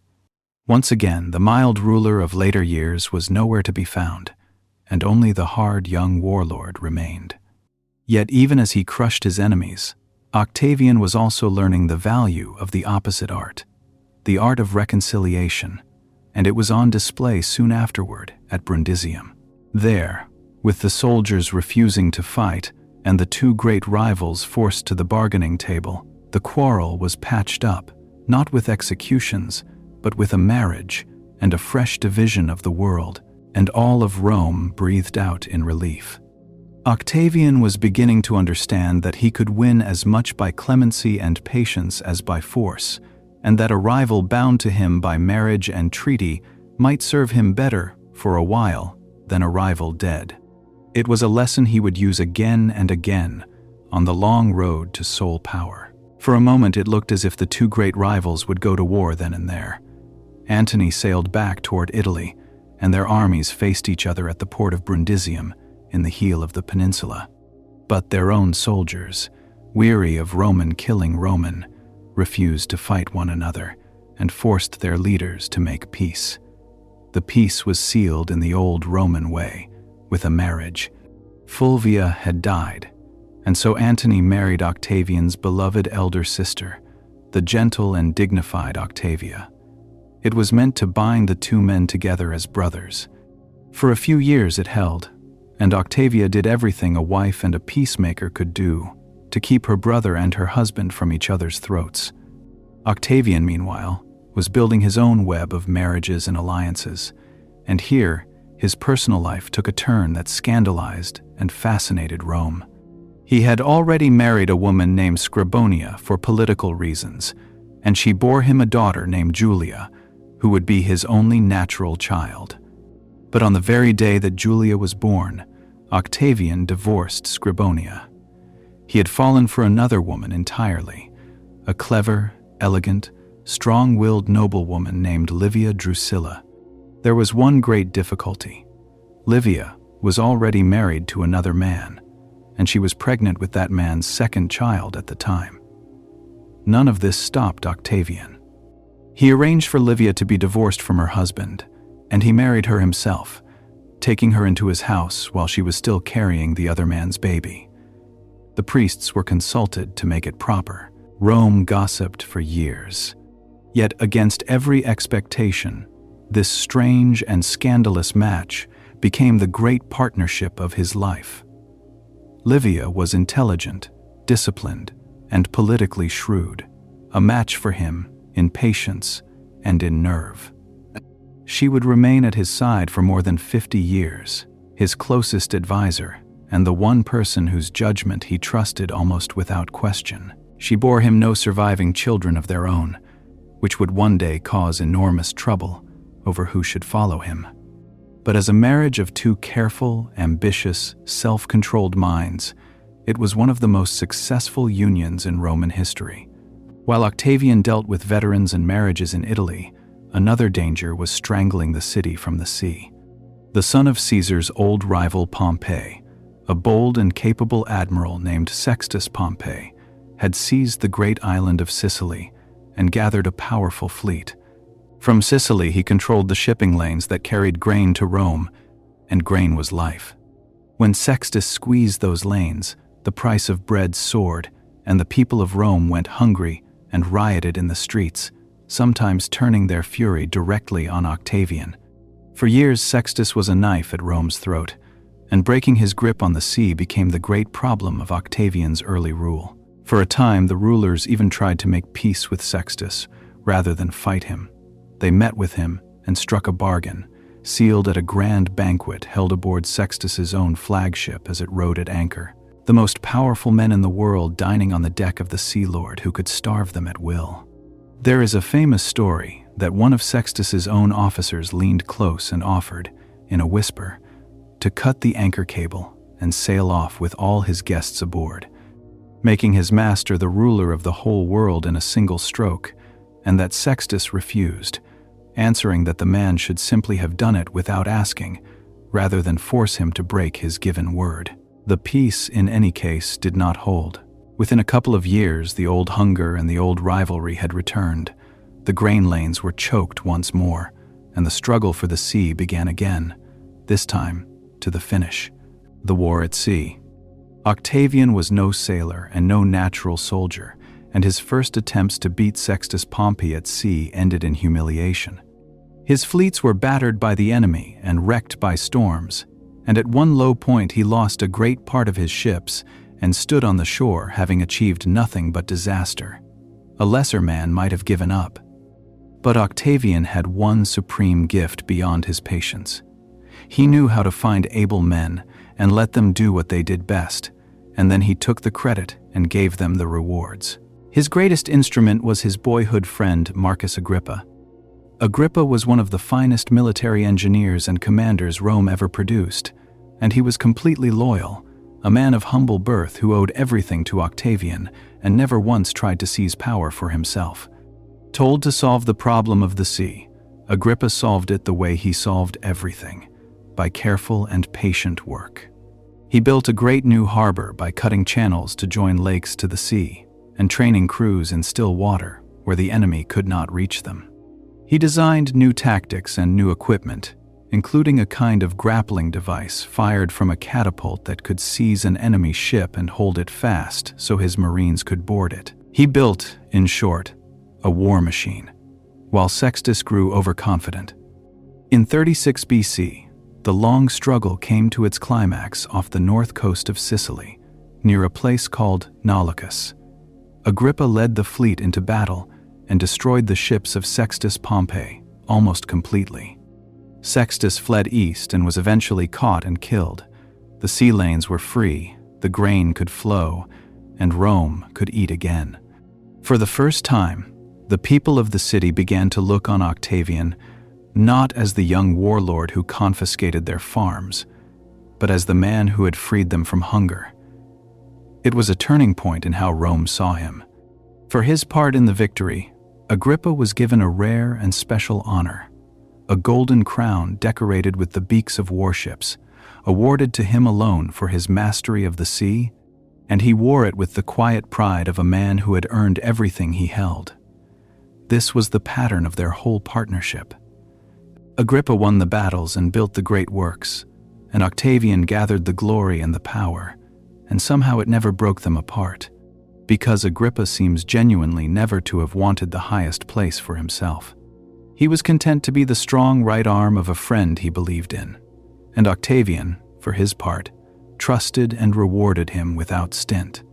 Once again, the mild ruler of later years was nowhere to be found, and only the hard young warlord remained. Yet even as he crushed his enemies, Octavian was also learning the value of the opposite art, the art of reconciliation, and it was on display soon afterward at Brundisium. There, with the soldiers refusing to fight and the two great rivals forced to the bargaining table, the quarrel was patched up, not with executions, but with a marriage and a fresh division of the world, and all of Rome breathed out in relief. Octavian was beginning to understand that he could win as much by clemency and patience as by force, and that a rival bound to him by marriage and treaty might serve him better, for a while, than a rival dead. It was a lesson he would use again and again on the long road to sole power. For a moment it looked as if the two great rivals would go to war then and there. Antony sailed back toward Italy, and their armies faced each other at the port of Brundisium in the heel of the peninsula. But their own soldiers, weary of Roman killing Roman, refused to fight one another and forced their leaders to make peace. The peace was sealed in the old Roman way, with a marriage. Fulvia had died, and so Antony married Octavian's beloved elder sister, the gentle and dignified Octavia. It was meant to bind the two men together as brothers. For a few years it held, and Octavia did everything a wife and a peacemaker could do to keep her brother and her husband from each other's throats. Octavian, meanwhile, was building his own web of marriages and alliances, and here his personal life took a turn that scandalized and fascinated Rome. He had already married a woman named Scribonia for political reasons, and she bore him a daughter named Julia, who would be his only natural child. But on the very day that Julia was born, Octavian divorced Scribonia. He had fallen for another woman entirely, a clever, elegant, strong-willed noblewoman named Livia Drusilla. There was one great difficulty. Livia was already married to another man, and she was pregnant with that man's second child at the time. None of this stopped Octavian. He arranged for Livia to be divorced from her husband, and he married her himself, taking her into his house while she was still carrying the other man's baby. The priests were consulted to make it proper. Rome gossiped for years. Yet against every expectation, this strange and scandalous match became the great partnership of his life. Livia was intelligent, disciplined, and politically shrewd, a match for him in patience and in nerve. She would remain at his side for more than 50 years, his closest advisor, and the one person whose judgment he trusted almost without question. She bore him no surviving children of their own, which would one day cause enormous trouble over who should follow him. But as a marriage of two careful, ambitious, self-controlled minds, it was one of the most successful unions in Roman history. While Octavian dealt with veterans and marriages in Italy, another danger was strangling the city from the sea. The son of Caesar's old rival Pompey, a bold and capable admiral named Sextus Pompey, had seized the great island of Sicily and gathered a powerful fleet. From Sicily he controlled the shipping lanes that carried grain to Rome, and grain was life. When Sextus squeezed those lanes, the price of bread soared, and the people of Rome went hungry and rioted in the streets, sometimes turning their fury directly on Octavian. For years Sextus was a knife at Rome's throat, and breaking his grip on the sea became the great problem of Octavian's early rule. For a time the rulers even tried to make peace with Sextus rather than fight him. They met with him and struck a bargain, sealed at a grand banquet held aboard Sextus's own flagship as it rode at anchor. The most powerful men in the world dining on the deck of the Sea Lord who could starve them at will. There is a famous story that one of Sextus's own officers leaned close and offered, in a whisper, to cut the anchor cable and sail off with all his guests aboard, making his master the ruler of the whole world in a single stroke, and that Sextus refused, answering that the man should simply have done it without asking, rather than force him to break his given word. The peace, in any case, did not hold. Within a couple of years, the old hunger and the old rivalry had returned. The grain lanes were choked once more, and the struggle for the sea began again, this time to the finish. The war at sea. Octavian was no sailor and no natural soldier, and his first attempts to beat Sextus Pompey at sea ended in humiliation. His fleets were battered by the enemy and wrecked by storms, and at one low point he lost a great part of his ships and stood on the shore having achieved nothing but disaster. A lesser man might have given up. But Octavian had one supreme gift beyond his patience. He knew how to find able men and let them do what they did best, and then he took the credit and gave them the rewards. His greatest instrument was his boyhood friend Marcus Agrippa. Agrippa was one of the finest military engineers and commanders Rome ever produced, and he was completely loyal, a man of humble birth who owed everything to Octavian and never once tried to seize power for himself. Told to solve the problem of the sea, Agrippa solved it the way he solved everything, by careful and patient work. He built a great new harbor by cutting channels to join lakes to the sea, and training crews in still water where the enemy could not reach them. He designed new tactics and new equipment, including a kind of grappling device fired from a catapult that could seize an enemy ship and hold it fast so his marines could board it. He built, in short, a war machine, while Sextus grew overconfident. In 36 BC, the long struggle came to its climax off the north coast of Sicily, near a place called Naulochus. Agrippa led the fleet into battle and destroyed the ships of Sextus Pompey almost completely. Sextus fled east and was eventually caught and killed. The sea lanes were free, the grain could flow, and Rome could eat again. For the first time, the people of the city began to look on Octavian not as the young warlord who confiscated their farms, but as the man who had freed them from hunger. It was a turning point in how Rome saw him. For his part in the victory, Agrippa was given a rare and special honor, a golden crown decorated with the beaks of warships, awarded to him alone for his mastery of the sea, and he wore it with the quiet pride of a man who had earned everything he held. This was the pattern of their whole partnership. Agrippa won the battles and built the great works, and Octavian gathered the glory and the power, and somehow it never broke them apart, because Agrippa seems genuinely never to have wanted the highest place for himself. He was content to be the strong right arm of a friend he believed in, and Octavian, for his part, trusted and rewarded him without stint,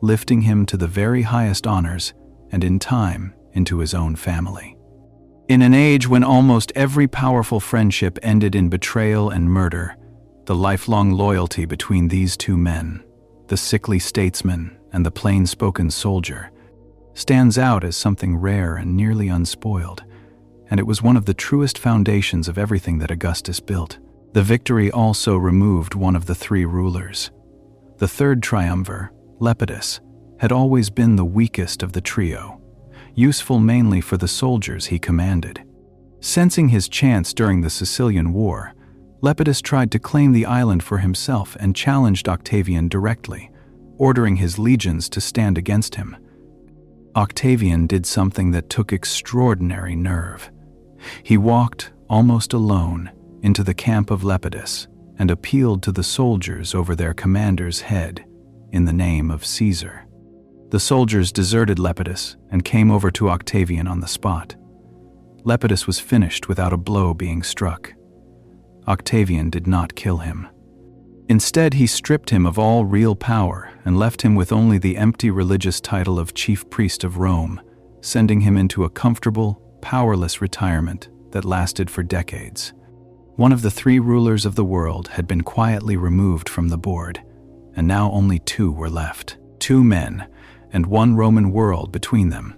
lifting him to the very highest honors and in time into his own family. In an age when almost every powerful friendship ended in betrayal and murder, the lifelong loyalty between these two men, the sickly statesman and the plain-spoken soldier, stands out as something rare and nearly unspoiled, and it was one of the truest foundations of everything that Augustus built. The victory also removed one of the three rulers. The third triumvir, Lepidus, had always been the weakest of the trio, useful mainly for the soldiers he commanded. Sensing his chance during the Sicilian War, Lepidus tried to claim the island for himself and challenged Octavian directly, ordering his legions to stand against him. Octavian did something that took extraordinary nerve. He walked, almost alone, into the camp of Lepidus and appealed to the soldiers over their commander's head in the name of Caesar. The soldiers deserted Lepidus and came over to Octavian on the spot. Lepidus was finished without a blow being struck. Octavian did not kill him. Instead, he stripped him of all real power and left him with only the empty religious title of chief priest of Rome, sending him into a comfortable, powerless retirement that lasted for decades. One of the three rulers of the world had been quietly removed from the board, and now only two were left. 2 men, and one Roman world between them.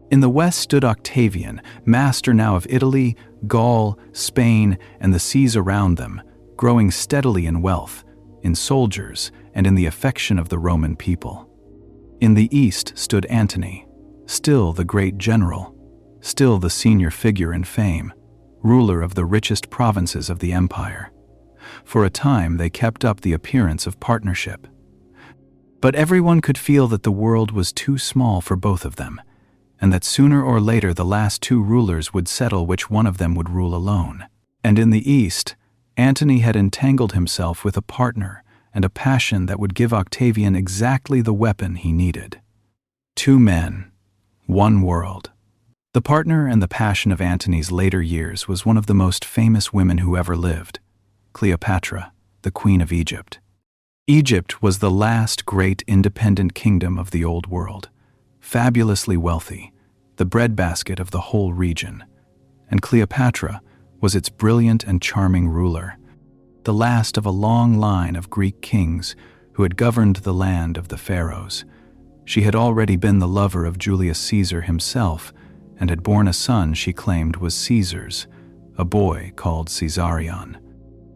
In the west stood Octavian, master now of Italy, Gaul, Spain, and the seas around them, growing steadily in wealth, in soldiers, and in the affection of the Roman people. In the east stood Antony, still the great general, still the senior figure in fame, ruler of the richest provinces of the empire. For a time they kept up the appearance of partnership. But everyone could feel that the world was too small for both of them, and that sooner or later the last two rulers would settle which one of them would rule alone. And in the east, Antony had entangled himself with a partner and a passion that would give Octavian exactly the weapon he needed. 2 men, 1 world. The partner and the passion of Antony's later years was one of the most famous women who ever lived, Cleopatra, the Queen of Egypt. Egypt was the last great independent kingdom of the Old World, fabulously wealthy, the breadbasket of the whole region, and Cleopatra was its brilliant and charming ruler, the last of a long line of Greek kings who had governed the land of the pharaohs. She had already been the lover of Julius Caesar himself and had borne a son she claimed was Caesar's, a boy called Caesarion.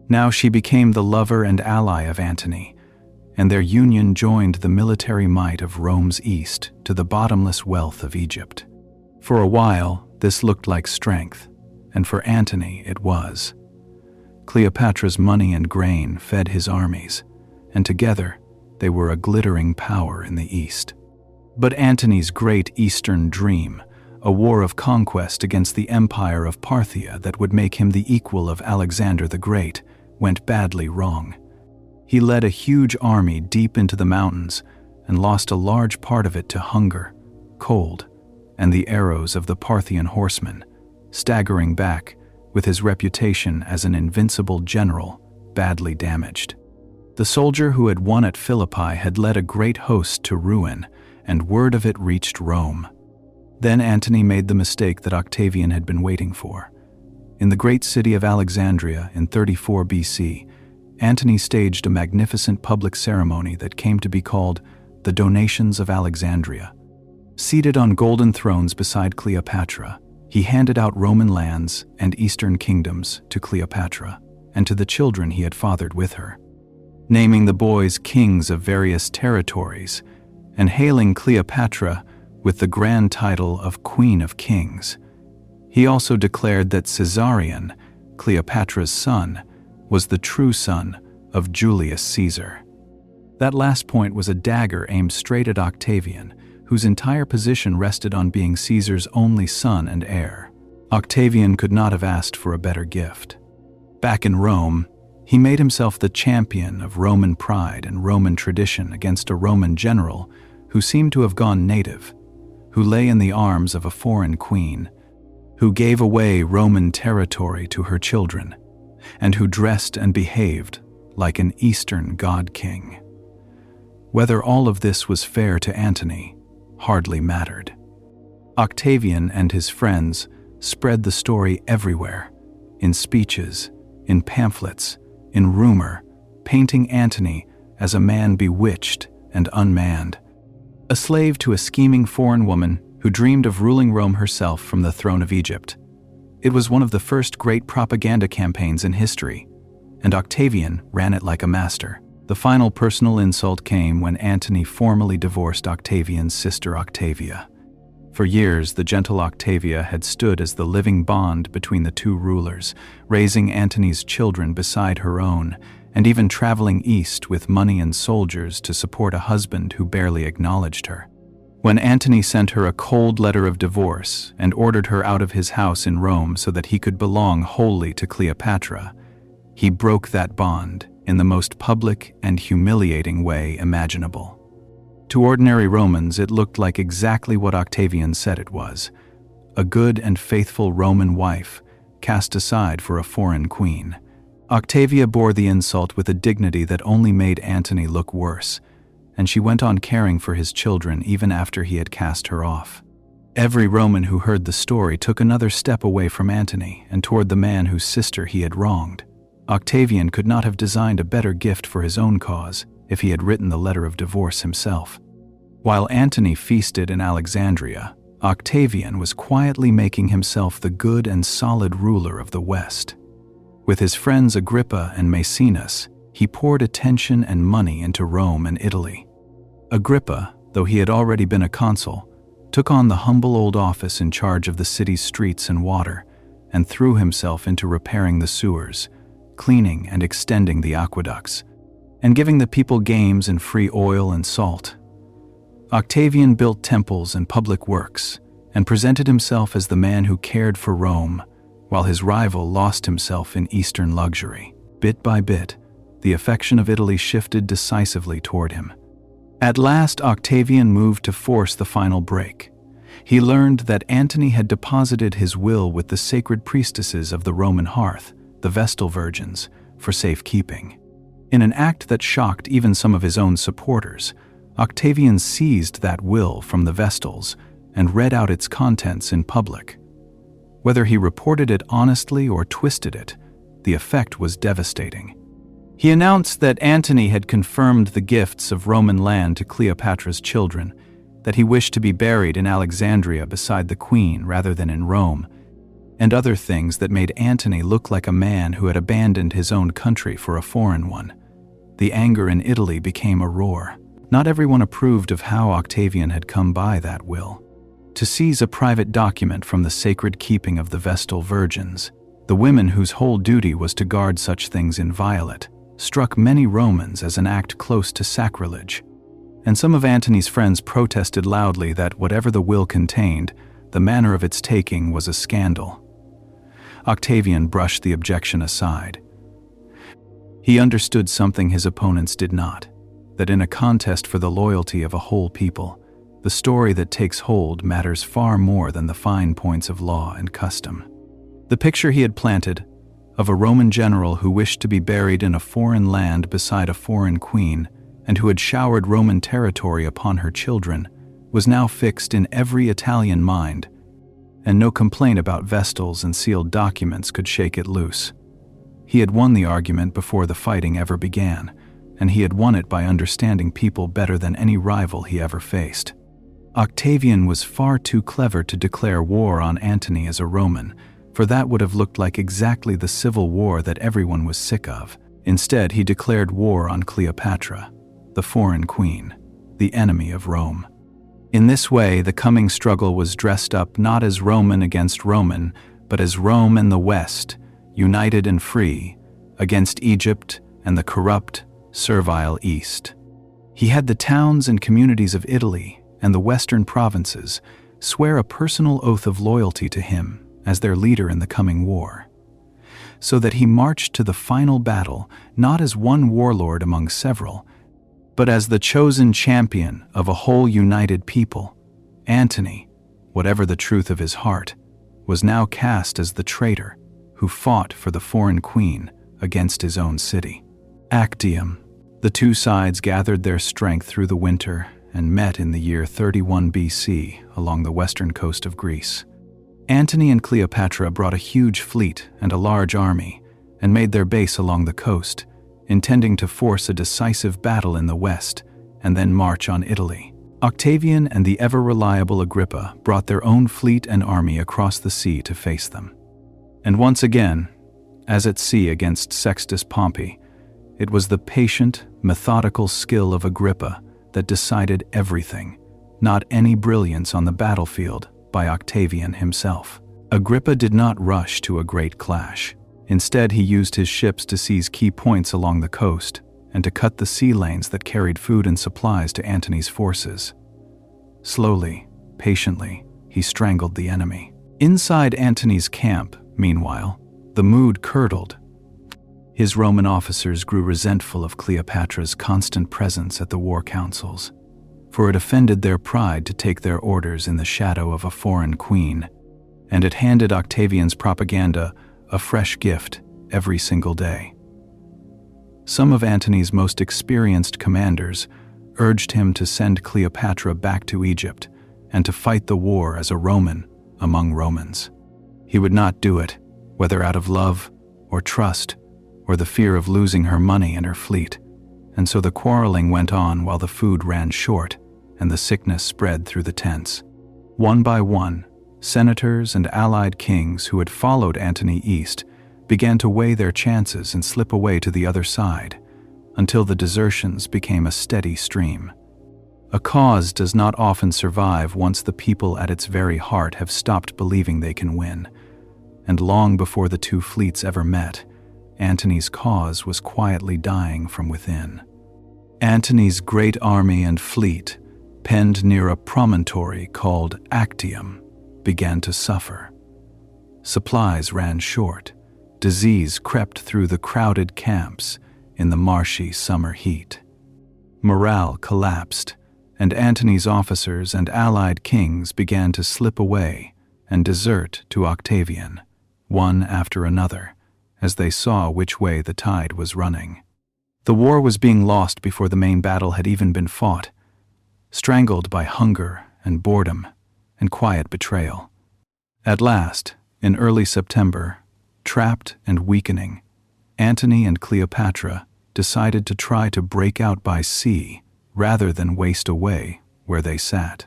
Now she became the lover and ally of Antony, and their union joined the military might of Rome's east to the bottomless wealth of Egypt. For a while, this looked like strength, and for Antony it was. Cleopatra's money and grain fed his armies, and together they were a glittering power in the east. But Antony's great eastern dream, a war of conquest against the empire of Parthia that would make him the equal of Alexander the Great, went badly wrong. He led a huge army deep into the mountains and lost a large part of it to hunger, cold, and the arrows of the Parthian horsemen, staggering back with his reputation as an invincible general badly damaged. The soldier who had won at Philippi had led a great host to ruin, and word of it reached Rome. Then Antony made the mistake that Octavian had been waiting for. In the great city of Alexandria in 34 BC, Antony staged a magnificent public ceremony that came to be called the Donations of Alexandria. Seated on golden thrones beside Cleopatra, he handed out Roman lands and eastern kingdoms to Cleopatra and to the children he had fathered with her, naming the boys kings of various territories and hailing Cleopatra with the grand title of Queen of Kings. He also declared that Caesarion, Cleopatra's son, was the true son of Julius Caesar. That last point was a dagger aimed straight at Octavian, whose entire position rested on being Caesar's only son and heir. Octavian could not have asked for a better gift. Back in Rome, he made himself the champion of Roman pride and Roman tradition against a Roman general who seemed to have gone native, who lay in the arms of a foreign queen, who gave away Roman territory to her children, and who dressed and behaved like an Eastern god-king. Whether all of this was fair to Antony hardly mattered. Octavian and his friends spread the story everywhere, in speeches, in pamphlets, in rumor, painting Antony as a man bewitched and unmanned, a slave to a scheming foreign woman who dreamed of ruling Rome herself from the throne of Egypt. It was one of the first great propaganda campaigns in history, and Octavian ran it like a master. The final personal insult came when Antony formally divorced Octavian's sister Octavia. For years, the gentle Octavia had stood as the living bond between the two rulers, raising Antony's children beside her own, and even traveling east with money and soldiers to support a husband who barely acknowledged her. When Antony sent her a cold letter of divorce and ordered her out of his house in Rome so that he could belong wholly to Cleopatra, he broke that bond in the most public and humiliating way imaginable. To ordinary Romans, it looked like exactly what Octavian said it was: a good and faithful Roman wife cast aside for a foreign queen. Octavia bore the insult with a dignity that only made Antony look worse, and she went on caring for his children even after he had cast her off. Every Roman who heard the story took another step away from Antony and toward the man whose sister he had wronged. Octavian could not have designed a better gift for his own cause if he had written the letter of divorce himself. While Antony feasted in Alexandria, Octavian was quietly making himself the good and solid ruler of the West. With his friends Agrippa and Maecenas, he poured attention and money into Rome and Italy. Agrippa, though he had already been a consul, took on the humble old office in charge of the city's streets and water, and threw himself into repairing the sewers, cleaning and extending the aqueducts, and giving the people games and free oil and salt. Octavian built temples and public works, and presented himself as the man who cared for Rome, while his rival lost himself in Eastern luxury. Bit by bit, the affection of Italy shifted decisively toward him. At last, Octavian moved to force the final break. He learned that Antony had deposited his will with the sacred priestesses of the Roman hearth, the Vestal Virgins, for safekeeping. In an act that shocked even some of his own supporters, Octavian seized that will from the Vestals and read out its contents in public. Whether he reported it honestly or twisted it, the effect was devastating. He announced that Antony had confirmed the gifts of Roman land to Cleopatra's children, that he wished to be buried in Alexandria beside the queen rather than in Rome, and other things that made Antony look like a man who had abandoned his own country for a foreign one. The anger in Italy became a roar. Not everyone approved of how Octavian had come by that will. To seize a private document from the sacred keeping of the Vestal Virgins, the women whose whole duty was to guard such things inviolate, struck many Romans as an act close to sacrilege. And some of Antony's friends protested loudly that whatever the will contained, the manner of its taking was a scandal. Octavian brushed the objection aside. He understood something his opponents did not, that in a contest for the loyalty of a whole people, the story that takes hold matters far more than the fine points of law and custom. The picture he had planted, of a Roman general who wished to be buried in a foreign land beside a foreign queen, and who had showered Roman territory upon her children, was now fixed in every Italian mind, and no complaint about vestals and sealed documents could shake it loose. He had won the argument before the fighting ever began, and he had won it by understanding people better than any rival he ever faced. Octavian was far too clever to declare war on Antony as a Roman, for that would have looked like exactly the civil war that everyone was sick of. Instead, he declared war on Cleopatra, the foreign queen, the enemy of Rome. In this way, the coming struggle was dressed up not as Roman against Roman, but as Rome and the West, united and free, against Egypt and the corrupt, servile East. He had the towns and communities of Italy and the western provinces swear a personal oath of loyalty to him as their leader in the coming war, so that he marched to the final battle not as one warlord among several, but as the chosen champion of a whole united people. Antony, whatever the truth of his heart, was now cast as the traitor who fought for the foreign queen against his own city. Actium. The two sides gathered their strength through the winter and met in the year 31 BC along the western coast of Greece. Antony and Cleopatra brought a huge fleet and a large army and made their base along the coast, intending to force a decisive battle in the west and then march on Italy. Octavian and the ever-reliable Agrippa brought their own fleet and army across the sea to face them. And once again, as at sea against Sextus Pompey, it was the patient, methodical skill of Agrippa that decided everything, not any brilliance on the battlefield by Octavian himself. Agrippa did not rush to a great clash. Instead, he used his ships to seize key points along the coast and to cut the sea lanes that carried food and supplies to Antony's forces. Slowly, patiently, he strangled the enemy. Inside Antony's camp, meanwhile, the mood curdled. His Roman officers grew resentful of Cleopatra's constant presence at the war councils, for it offended their pride to take their orders in the shadow of a foreign queen, and it handed Octavian's propaganda a fresh gift every single day. Some of Antony's most experienced commanders urged him to send Cleopatra back to Egypt, and to fight the war as a Roman among Romans. He would not do it, whether out of love or trust or the fear of losing her money and her fleet. And so the quarreling went on while the food ran short and the sickness spread through the tents. One by one, senators and allied kings who had followed Antony east began to weigh their chances and slip away to the other side, until the desertions became a steady stream. A cause does not often survive once the people at its very heart have stopped believing they can win, and long before the two fleets ever met, Antony's cause was quietly dying from within. Antony's great army and fleet, penned near a promontory called Actium, began to suffer. Supplies ran short. Disease crept through the crowded camps in the marshy summer heat. Morale collapsed, and Antony's officers and allied kings began to slip away and desert to Octavian, one after another, as they saw which way the tide was running. The war was being lost before the main battle had even been fought, strangled by hunger and boredom and quiet betrayal. At last, in early September, trapped and weakening, Antony and Cleopatra decided to try to break out by sea rather than waste away where they sat.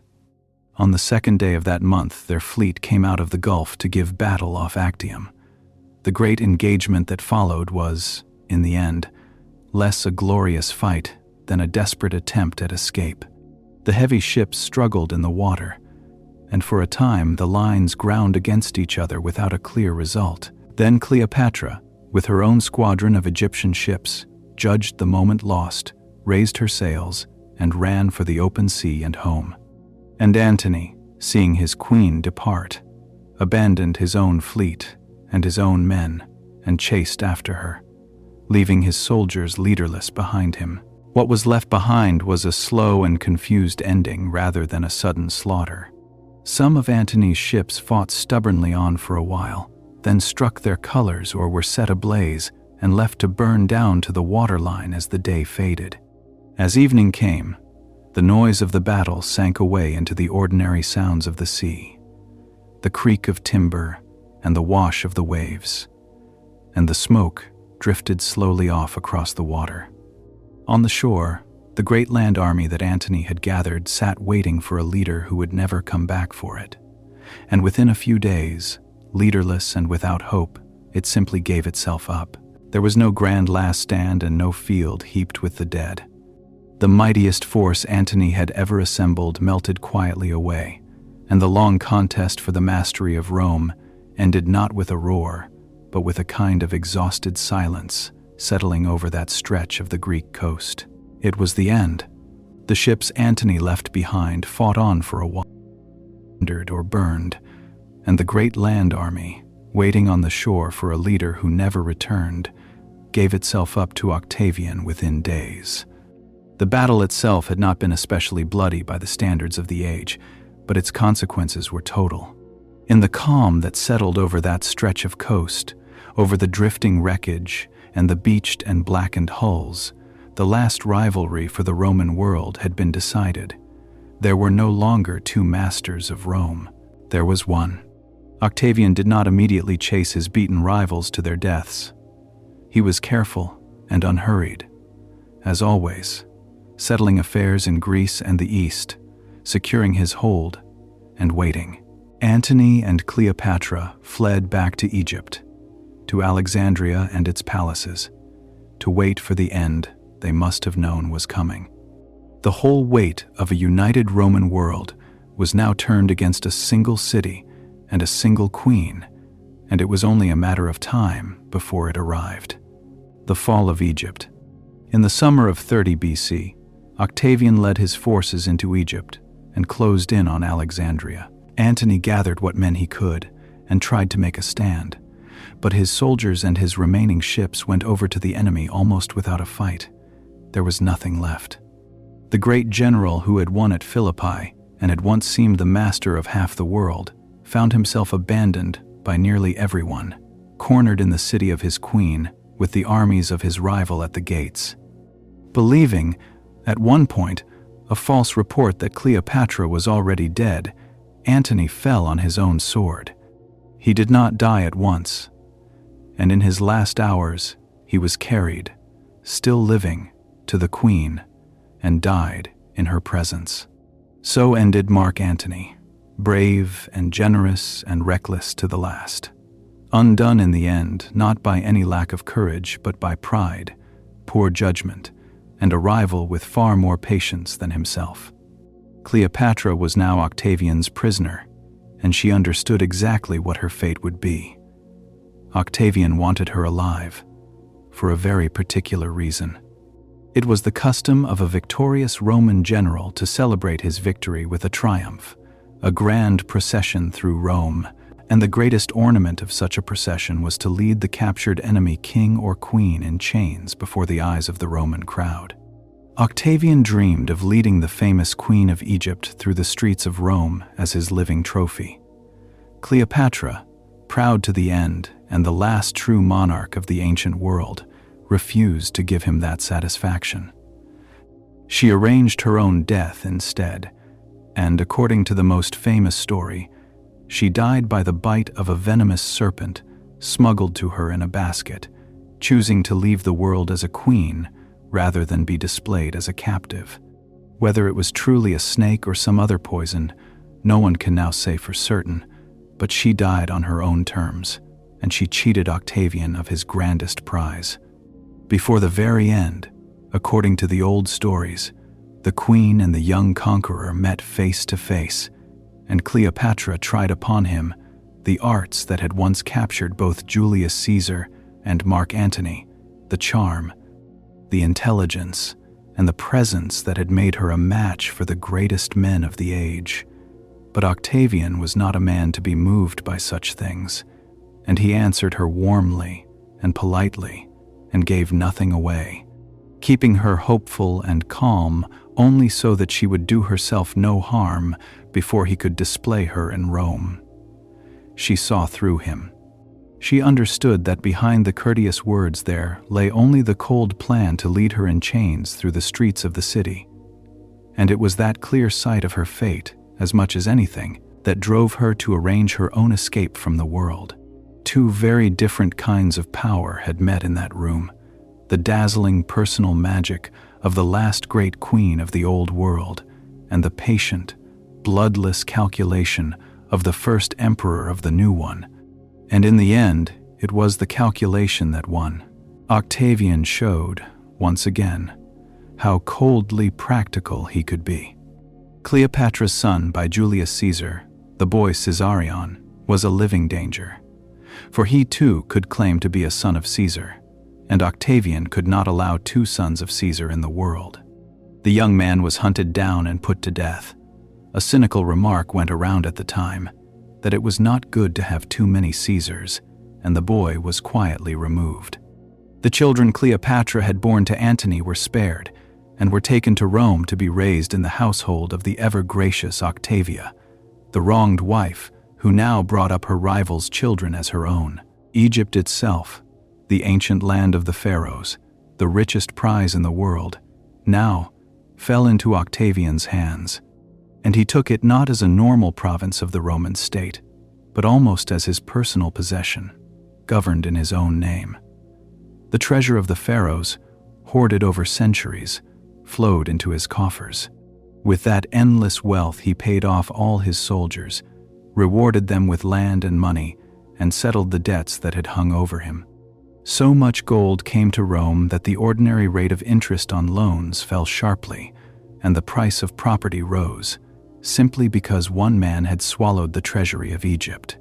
On the second day of that month, their fleet came out of the Gulf to give battle off Actium. The great engagement that followed was, in the end, less a glorious fight than a desperate attempt at escape. The heavy ships struggled in the water, and for a time the lines ground against each other without a clear result. Then Cleopatra, with her own squadron of Egyptian ships, judged the moment lost, raised her sails, and ran for the open sea and home. And Antony, seeing his queen depart, abandoned his own fleet and his own men and chased after her, leaving his soldiers leaderless behind him. What was left behind was a slow and confused ending rather than a sudden slaughter. Some of Antony's ships fought stubbornly on for a while, then struck their colors or were set ablaze and left to burn down to the waterline as the day faded. As evening came, the noise of the battle sank away into the ordinary sounds of the sea, the creak of timber and the wash of the waves, and the smoke drifted slowly off across the water. On the shore, the great land army that Antony had gathered sat waiting for a leader who would never come back for it. And within a few days, leaderless and without hope, it simply gave itself up. There was no grand last stand and no field heaped with the dead. The mightiest force Antony had ever assembled melted quietly away, and the long contest for the mastery of Rome ended not with a roar, but with a kind of exhausted silence settling over that stretch of the Greek coast. It was the end. The ships Antony left behind fought on for a while, wandered or burned, and the great land army, waiting on the shore for a leader who never returned, gave itself up to Octavian within days. The battle itself had not been especially bloody by the standards of the age, but its consequences were total. In the calm that settled over that stretch of coast, over the drifting wreckage and the beached and blackened hulls, the last rivalry for the Roman world had been decided. There were no longer two masters of Rome. There was one. Octavian did not immediately chase his beaten rivals to their deaths. He was careful and unhurried, as always, settling affairs in Greece and the East, securing his hold, and waiting. Antony and Cleopatra fled back to Egypt, to Alexandria and its palaces, to wait for the end they must have known was coming. The whole weight of a united Roman world was now turned against a single city and a single queen, and it was only a matter of time before it arrived. The fall of Egypt. In the summer of 30 BC, Octavian led his forces into Egypt and closed in on Alexandria. Antony gathered what men he could and tried to make a stand, but his soldiers and his remaining ships went over to the enemy almost without a fight. There was nothing left. The great general who had won at Philippi and had once seemed the master of half the world found himself abandoned by nearly everyone, cornered in the city of his queen with the armies of his rival at the gates. Believing, at one point, a false report that Cleopatra was already dead, Antony fell on his own sword. He did not die at once, and in his last hours he was carried, still living, to the queen, and died in her presence. So ended Mark Antony, brave and generous and reckless to the last. Undone in the end, not by any lack of courage, but by pride, poor judgment, and a rival with far more patience than himself. Cleopatra was now Octavian's prisoner, and she understood exactly what her fate would be. Octavian wanted her alive, for a very particular reason. It was the custom of a victorious Roman general to celebrate his victory with a triumph, a grand procession through Rome, and the greatest ornament of such a procession was to lead the captured enemy king or queen in chains before the eyes of the Roman crowd. Octavian dreamed of leading the famous Queen of Egypt through the streets of Rome as his living trophy. Cleopatra, proud to the end and the last true monarch of the ancient world, refused to give him that satisfaction. She arranged her own death instead, and according to the most famous story, she died by the bite of a venomous serpent smuggled to her in a basket, choosing to leave the world as a queen rather than be displayed as a captive. Whether it was truly a snake or some other poison, no one can now say for certain, but she died on her own terms, and she cheated Octavian of his grandest prize. Before the very end, according to the old stories, the queen and the young conqueror met face to face, and Cleopatra tried upon him the arts that had once captured both Julius Caesar and Mark Antony, the charm, the intelligence, and the presence that had made her a match for the greatest men of the age. But Octavian was not a man to be moved by such things, and he answered her warmly and politely and gave nothing away, keeping her hopeful and calm only so that she would do herself no harm before he could display her in Rome. She saw through him. She understood that behind the courteous words there lay only the cold plan to lead her in chains through the streets of the city. And it was that clear sight of her fate, as much as anything, that drove her to arrange her own escape from the world. Two very different kinds of power had met in that room: the dazzling personal magic of the last great queen of the old world, and the patient, bloodless calculation of the first emperor of the new one. And in the end, it was the calculation that won. Octavian showed, once again, how coldly practical he could be. Cleopatra's son by Julius Caesar, the boy Caesarion, was a living danger, for he too could claim to be a son of Caesar, and Octavian could not allow two sons of Caesar in the world. The young man was hunted down and put to death. A cynical remark went around at the time that it was not good to have too many Caesars, and the boy was quietly removed. The children Cleopatra had borne to Antony were spared, and were taken to Rome to be raised in the household of the ever-gracious Octavia, the wronged wife who now brought up her rival's children as her own. Egypt itself, the ancient land of the pharaohs, the richest prize in the world, now fell into Octavian's hands, and he took it not as a normal province of the Roman state, but almost as his personal possession, governed in his own name. The treasure of the pharaohs, hoarded over centuries, flowed into his coffers. With that endless wealth he paid off all his soldiers, rewarded them with land and money, and settled the debts that had hung over him. So much gold came to Rome that the ordinary rate of interest on loans fell sharply, and the price of property rose, simply because one man had swallowed the treasury of Egypt.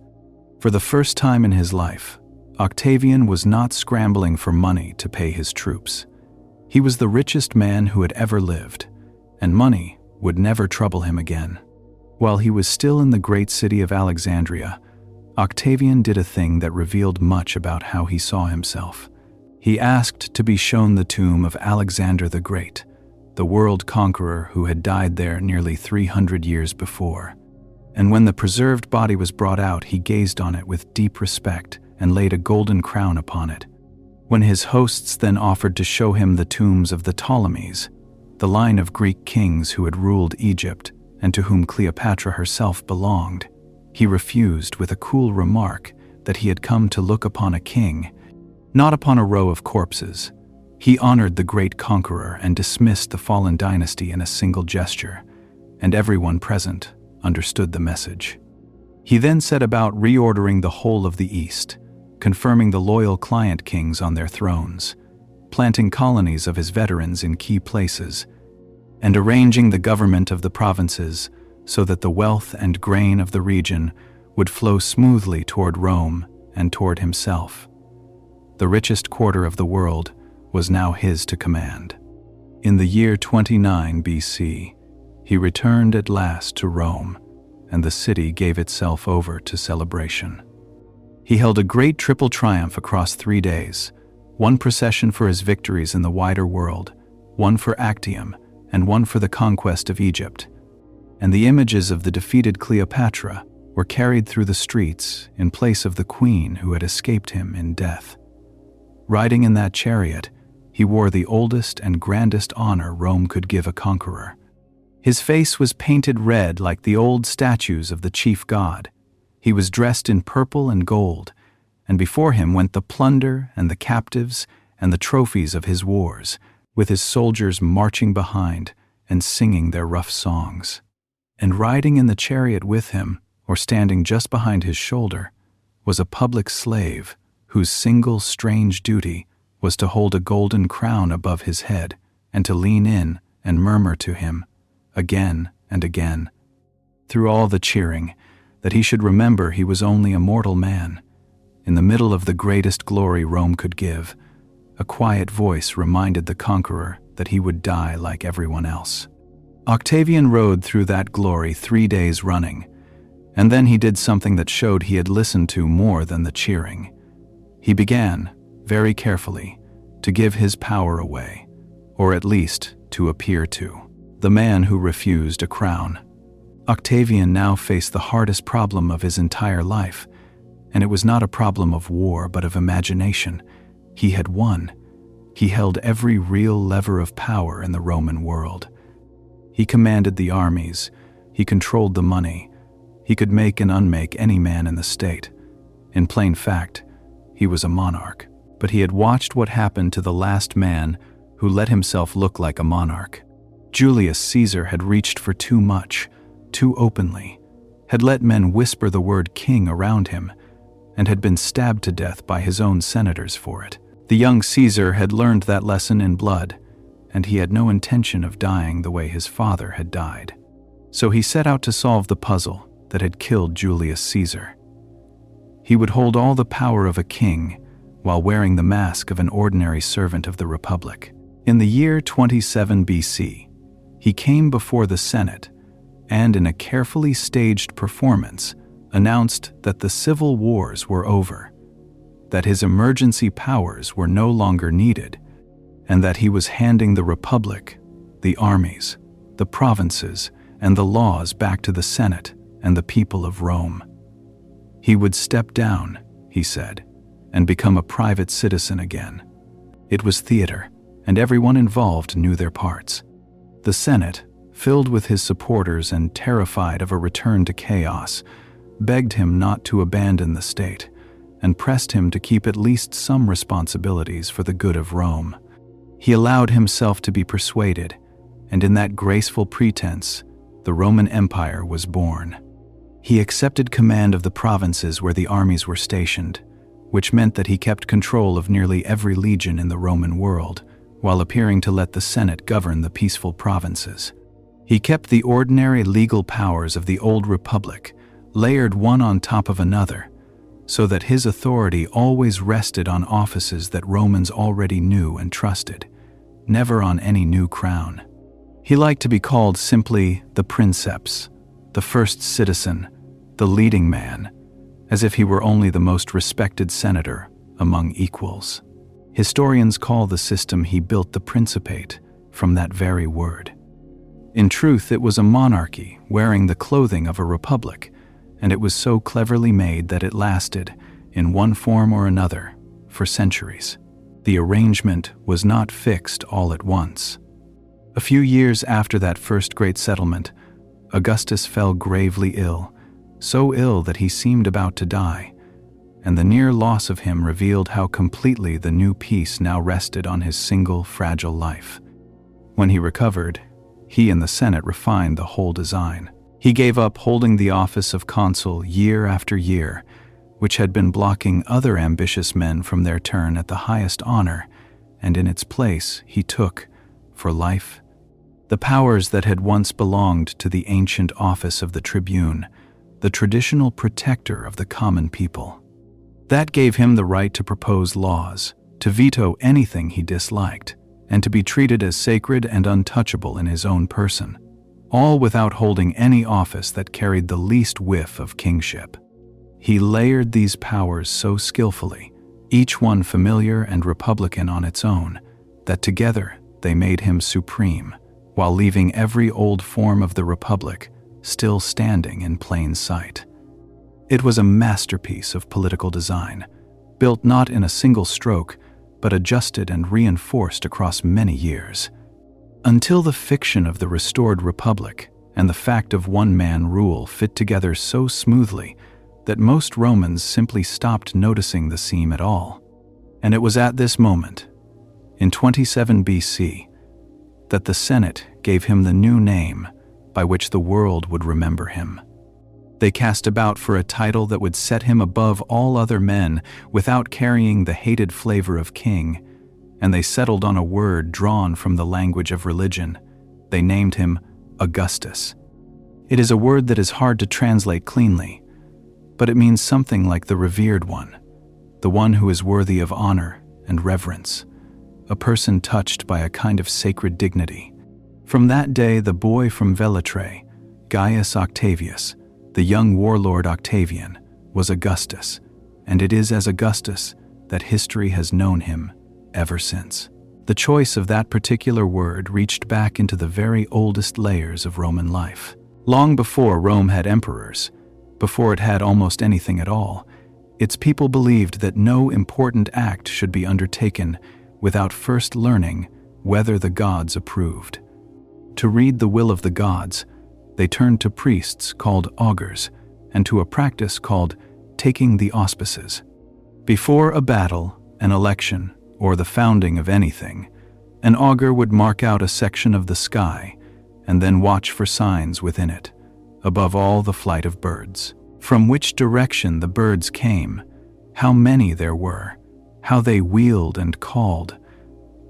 For the first time in his life, Octavian was not scrambling for money to pay his troops. He was the richest man who had ever lived, and money would never trouble him again. While he was still in the great city of Alexandria, Octavian did a thing that revealed much about how he saw himself. He asked to be shown the tomb of Alexander the Great, the world conqueror who had died there nearly 300 years before. And when the preserved body was brought out, he gazed on it with deep respect and laid a golden crown upon it. When his hosts then offered to show him the tombs of the Ptolemies, the line of Greek kings who had ruled Egypt and to whom Cleopatra herself belonged. He refused with a cool remark that he had come to look upon a king, not upon a row of corpses. He honored the great conqueror and dismissed the fallen dynasty in a single gesture, and everyone present understood the message. He then set about reordering the whole of the East, confirming the loyal client kings on their thrones, planting colonies of his veterans in key places, and arranging the government of the provinces so that the wealth and grain of the region would flow smoothly toward Rome and toward himself. The richest quarter of the world was now his to command. In the year 29 BC, he returned at last to Rome, and the city gave itself over to celebration. He held a great triple triumph across 3 days, one procession for his victories in the wider world, one for Actium, and one for the conquest of Egypt. And the images of the defeated Cleopatra were carried through the streets in place of the queen who had escaped him in death. Riding in that chariot, he wore the oldest and grandest honor Rome could give a conqueror. His face was painted red like the old statues of the chief god. He was dressed in purple and gold, and before him went the plunder and the captives and the trophies of his wars, with his soldiers marching behind and singing their rough songs. And riding in the chariot with him, or standing just behind his shoulder, was a public slave whose single strange duty was to hold a golden crown above his head and to lean in and murmur to him, again and again, through all the cheering, that he should remember he was only a mortal man. In the middle of the greatest glory Rome could give, a quiet voice reminded the conqueror that he would die like everyone else. Octavian rode through that glory 3 days running, and then he did something that showed he had listened to more than the cheering. He began, very carefully, to give his power away, or at least to appear to, the man who refused a crown. Octavian now faced the hardest problem of his entire life, and it was not a problem of war but of imagination. He had won. He held every real lever of power in the Roman world. He commanded the armies. He controlled the money. He could make and unmake any man in the state. In plain fact, he was a monarch. But he had watched what happened to the last man who let himself look like a monarch. Julius Caesar had reached for too much, too openly, had let men whisper the word king around him, and had been stabbed to death by his own senators for it. The young Caesar had learned that lesson in blood, and he had no intention of dying the way his father had died. So he set out to solve the puzzle that had killed Julius Caesar. He would hold all the power of a king while wearing the mask of an ordinary servant of the Republic. In the year 27 BC, he came before the Senate and, in a carefully staged performance, announced that the civil wars were over, that his emergency powers were no longer needed, and that he was handing the Republic, the armies, the provinces, and the laws back to the Senate and the people of Rome. He would step down, he said, and become a private citizen again. It was theater, and everyone involved knew their parts. The Senate, filled with his supporters and terrified of a return to chaos, begged him not to abandon the state, and pressed him to keep at least some responsibilities for the good of Rome. He allowed himself to be persuaded, and in that graceful pretense, the Roman Empire was born. He accepted command of the provinces where the armies were stationed, which meant that he kept control of nearly every legion in the Roman world, while appearing to let the Senate govern the peaceful provinces. He kept the ordinary legal powers of the old republic, layered one on top of another, so that his authority always rested on offices that Romans already knew and trusted, never on any new crown. He liked to be called simply the princeps, the first citizen, the leading man, as if he were only the most respected senator among equals. Historians call the system he built the principate, from that very word. In truth, it was a monarchy wearing the clothing of a republic, and it was so cleverly made that it lasted, in one form or another, for centuries. The arrangement was not fixed all at once. A few years after that first great settlement, Augustus fell gravely ill, so ill that he seemed about to die, and the near loss of him revealed how completely the new peace now rested on his single, fragile life. When he recovered, he and the Senate refined the whole design. He gave up holding the office of consul year after year, which had been blocking other ambitious men from their turn at the highest honor, and in its place he took, for life, the powers that had once belonged to the ancient office of the tribune, the traditional protector of the common people. That gave him the right to propose laws, to veto anything he disliked, and to be treated as sacred and untouchable in his own person, all without holding any office that carried the least whiff of kingship. He layered these powers so skillfully, each one familiar and republican on its own, that together they made him supreme, while leaving every old form of the republic still standing in plain sight. It was a masterpiece of political design, built not in a single stroke, but adjusted and reinforced across many years, until the fiction of the restored republic and the fact of one-man rule fit together so smoothly that most Romans simply stopped noticing the seam at all. And it was at this moment, in 27 BC, that the Senate gave him the new name by which the world would remember him. They cast about for a title that would set him above all other men without carrying the hated flavor of king, and they settled on a word drawn from the language of religion. They named him Augustus. It is a word that is hard to translate cleanly, but it means something like the revered one, the one who is worthy of honor and reverence, a person touched by a kind of sacred dignity. From that day, the boy from Velitrae, Gaius Octavius, the young warlord Octavian, was Augustus, and it is as Augustus that history has known him ever since. The choice of that particular word reached back into the very oldest layers of Roman life. Long before Rome had emperors, before it had almost anything at all, its people believed that no important act should be undertaken without first learning whether the gods approved. To read the will of the gods, they turned to priests called augurs, and to a practice called taking the auspices. Before a battle, an election, or the founding of anything, an augur would mark out a section of the sky and then watch for signs within it, above all the flight of birds. From which direction the birds came, how many there were, how they wheeled and called,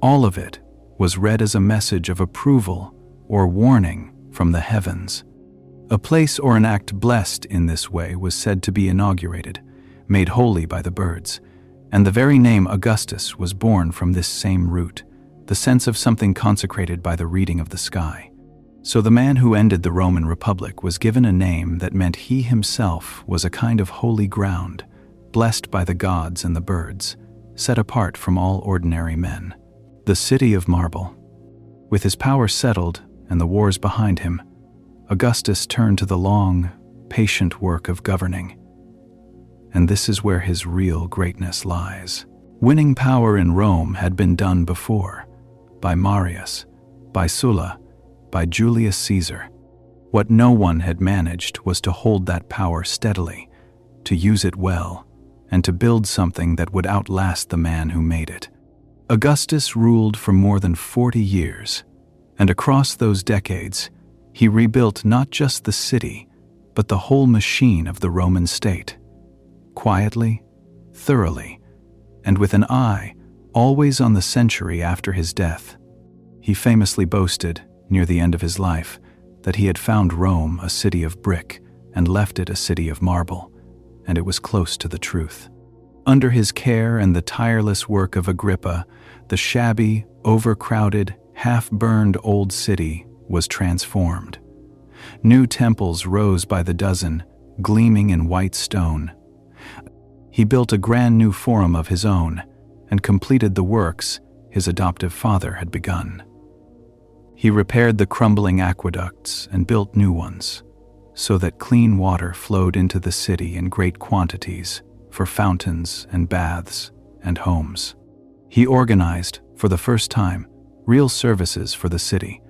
all of it was read as a message of approval or warning from the heavens. A place or an act blessed in this way was said to be inaugurated, made holy by the birds, and the very name Augustus was born from this same root, the sense of something consecrated by the reading of the sky. So the man who ended the Roman Republic was given a name that meant he himself was a kind of holy ground, blessed by the gods and the birds, set apart from all ordinary men. The city of marble. With his power settled and the wars behind him, Augustus turned to the long, patient work of governing. And this is where his real greatness lies. Winning power in Rome had been done before, by Marius, by Sulla, by Julius Caesar. What no one had managed was to hold that power steadily, to use it well, and to build something that would outlast the man who made it. Augustus ruled for more than 40 years, and across those decades, he rebuilt not just the city, but the whole machine of the Roman state. Quietly, thoroughly, and with an eye always on the century after his death. He famously boasted, near the end of his life, that he had found Rome a city of brick and left it a city of marble, and it was close to the truth. Under his care and the tireless work of Agrippa, the shabby, overcrowded, half-burned old city was transformed. New temples rose by the dozen, gleaming in white stone. He built a grand new forum of his own and completed the works his adoptive father had begun. He repaired the crumbling aqueducts and built new ones, so that clean water flowed into the city in great quantities for fountains and baths and homes. He organized, for the first time, real services for the city,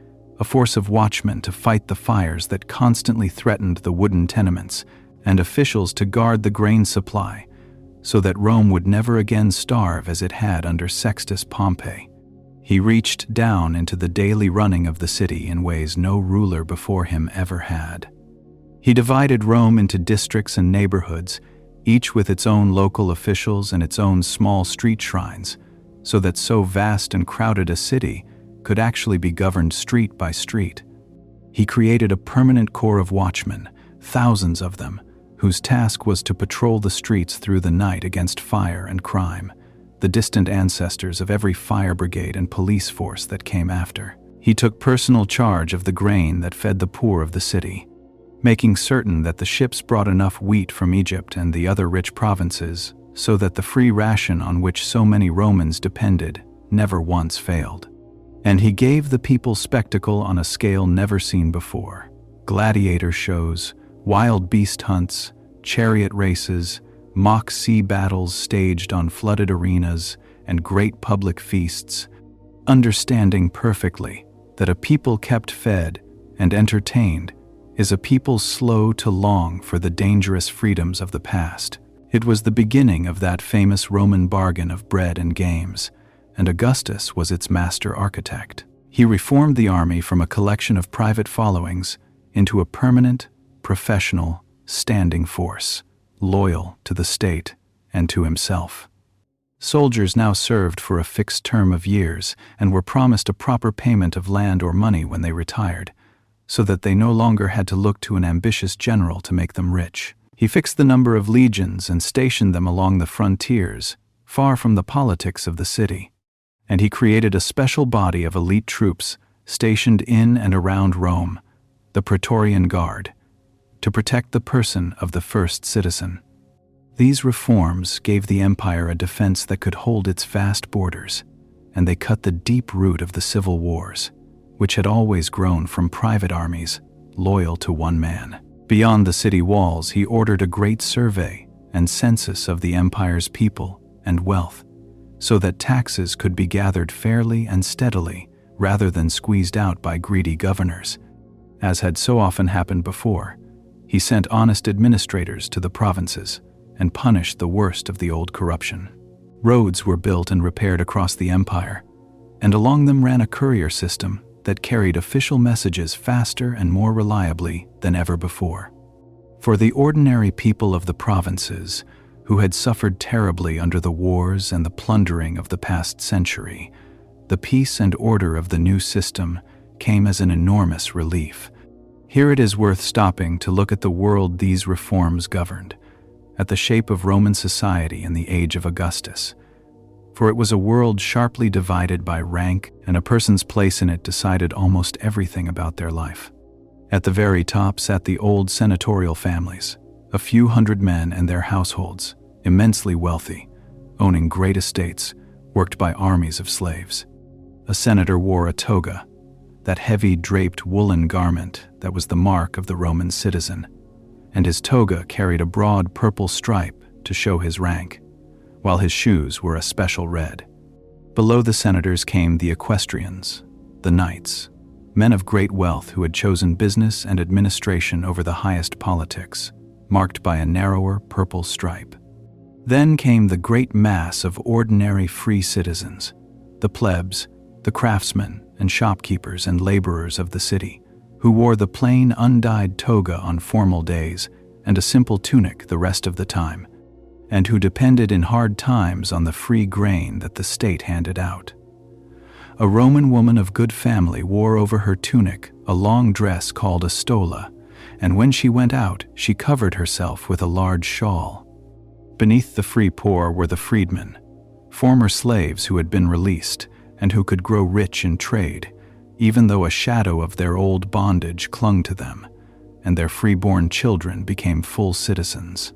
a force of watchmen to fight the fires that constantly threatened the wooden tenements, and officials to guard the grain supply, so that Rome would never again starve as it had under Sextus Pompey. He reached down into the daily running of the city in ways no ruler before him ever had. He divided Rome into districts and neighborhoods, each with its own local officials and its own small street shrines, so that so vast and crowded a city could actually be governed street by street. He created a permanent corps of watchmen, thousands of them, whose task was to patrol the streets through the night against fire and crime, the distant ancestors of every fire brigade and police force that came after. He took personal charge of the grain that fed the poor of the city, making certain that the ships brought enough wheat from Egypt and the other rich provinces so that the free ration on which so many Romans depended never once failed. And he gave the people spectacle on a scale never seen before: gladiator shows, wild beast hunts, chariot races, mock sea battles staged on flooded arenas, and great public feasts, understanding perfectly that a people kept fed and entertained is a people slow to long for the dangerous freedoms of the past. It was the beginning of that famous Roman bargain of bread and games, and Augustus was its master architect. He reformed the army from a collection of private followings into a permanent, professional, standing force, loyal to the state and to himself. Soldiers now served for a fixed term of years and were promised a proper payment of land or money when they retired, so that they no longer had to look to an ambitious general to make them rich. He fixed the number of legions and stationed them along the frontiers, far from the politics of the city. And he created a special body of elite troops stationed in and around Rome, the Praetorian Guard, to protect the person of the first citizen. These reforms gave the empire a defense that could hold its vast borders, and they cut the deep root of the civil wars, which had always grown from private armies loyal to one man. Beyond the city walls, he ordered a great survey and census of the empire's people and wealth, so that taxes could be gathered fairly and steadily rather than squeezed out by greedy governors. As had so often happened before, he sent honest administrators to the provinces and punished the worst of the old corruption. Roads were built and repaired across the empire, and along them ran a courier system that carried official messages faster and more reliably than ever before. For the ordinary people of the provinces, who had suffered terribly under the wars and the plundering of the past century, the peace and order of the new system came as an enormous relief. Here it is worth stopping to look at the world these reforms governed, at the shape of Roman society in the age of Augustus. For it was a world sharply divided by rank, and a person's place in it decided almost everything about their life. At the very top sat the old senatorial families, a few hundred men and their households, immensely wealthy, owning great estates, worked by armies of slaves. A senator wore a toga, that heavy draped woolen garment that was the mark of the Roman citizen, and his toga carried a broad purple stripe to show his rank, while his shoes were a special red. Below the senators came the equestrians, the knights, men of great wealth who had chosen business and administration over the highest politics, marked by a narrower purple stripe. Then came the great mass of ordinary free citizens, the plebs, the craftsmen and shopkeepers and laborers of the city, who wore the plain undyed toga on formal days and a simple tunic the rest of the time, and who depended in hard times on the free grain that the state handed out. A Roman woman of good family wore over her tunic a long dress called a stola, and when she went out, she covered herself with a large shawl. Beneath the free poor were the freedmen, former slaves who had been released and who could grow rich in trade, even though a shadow of their old bondage clung to them, and their freeborn children became full citizens.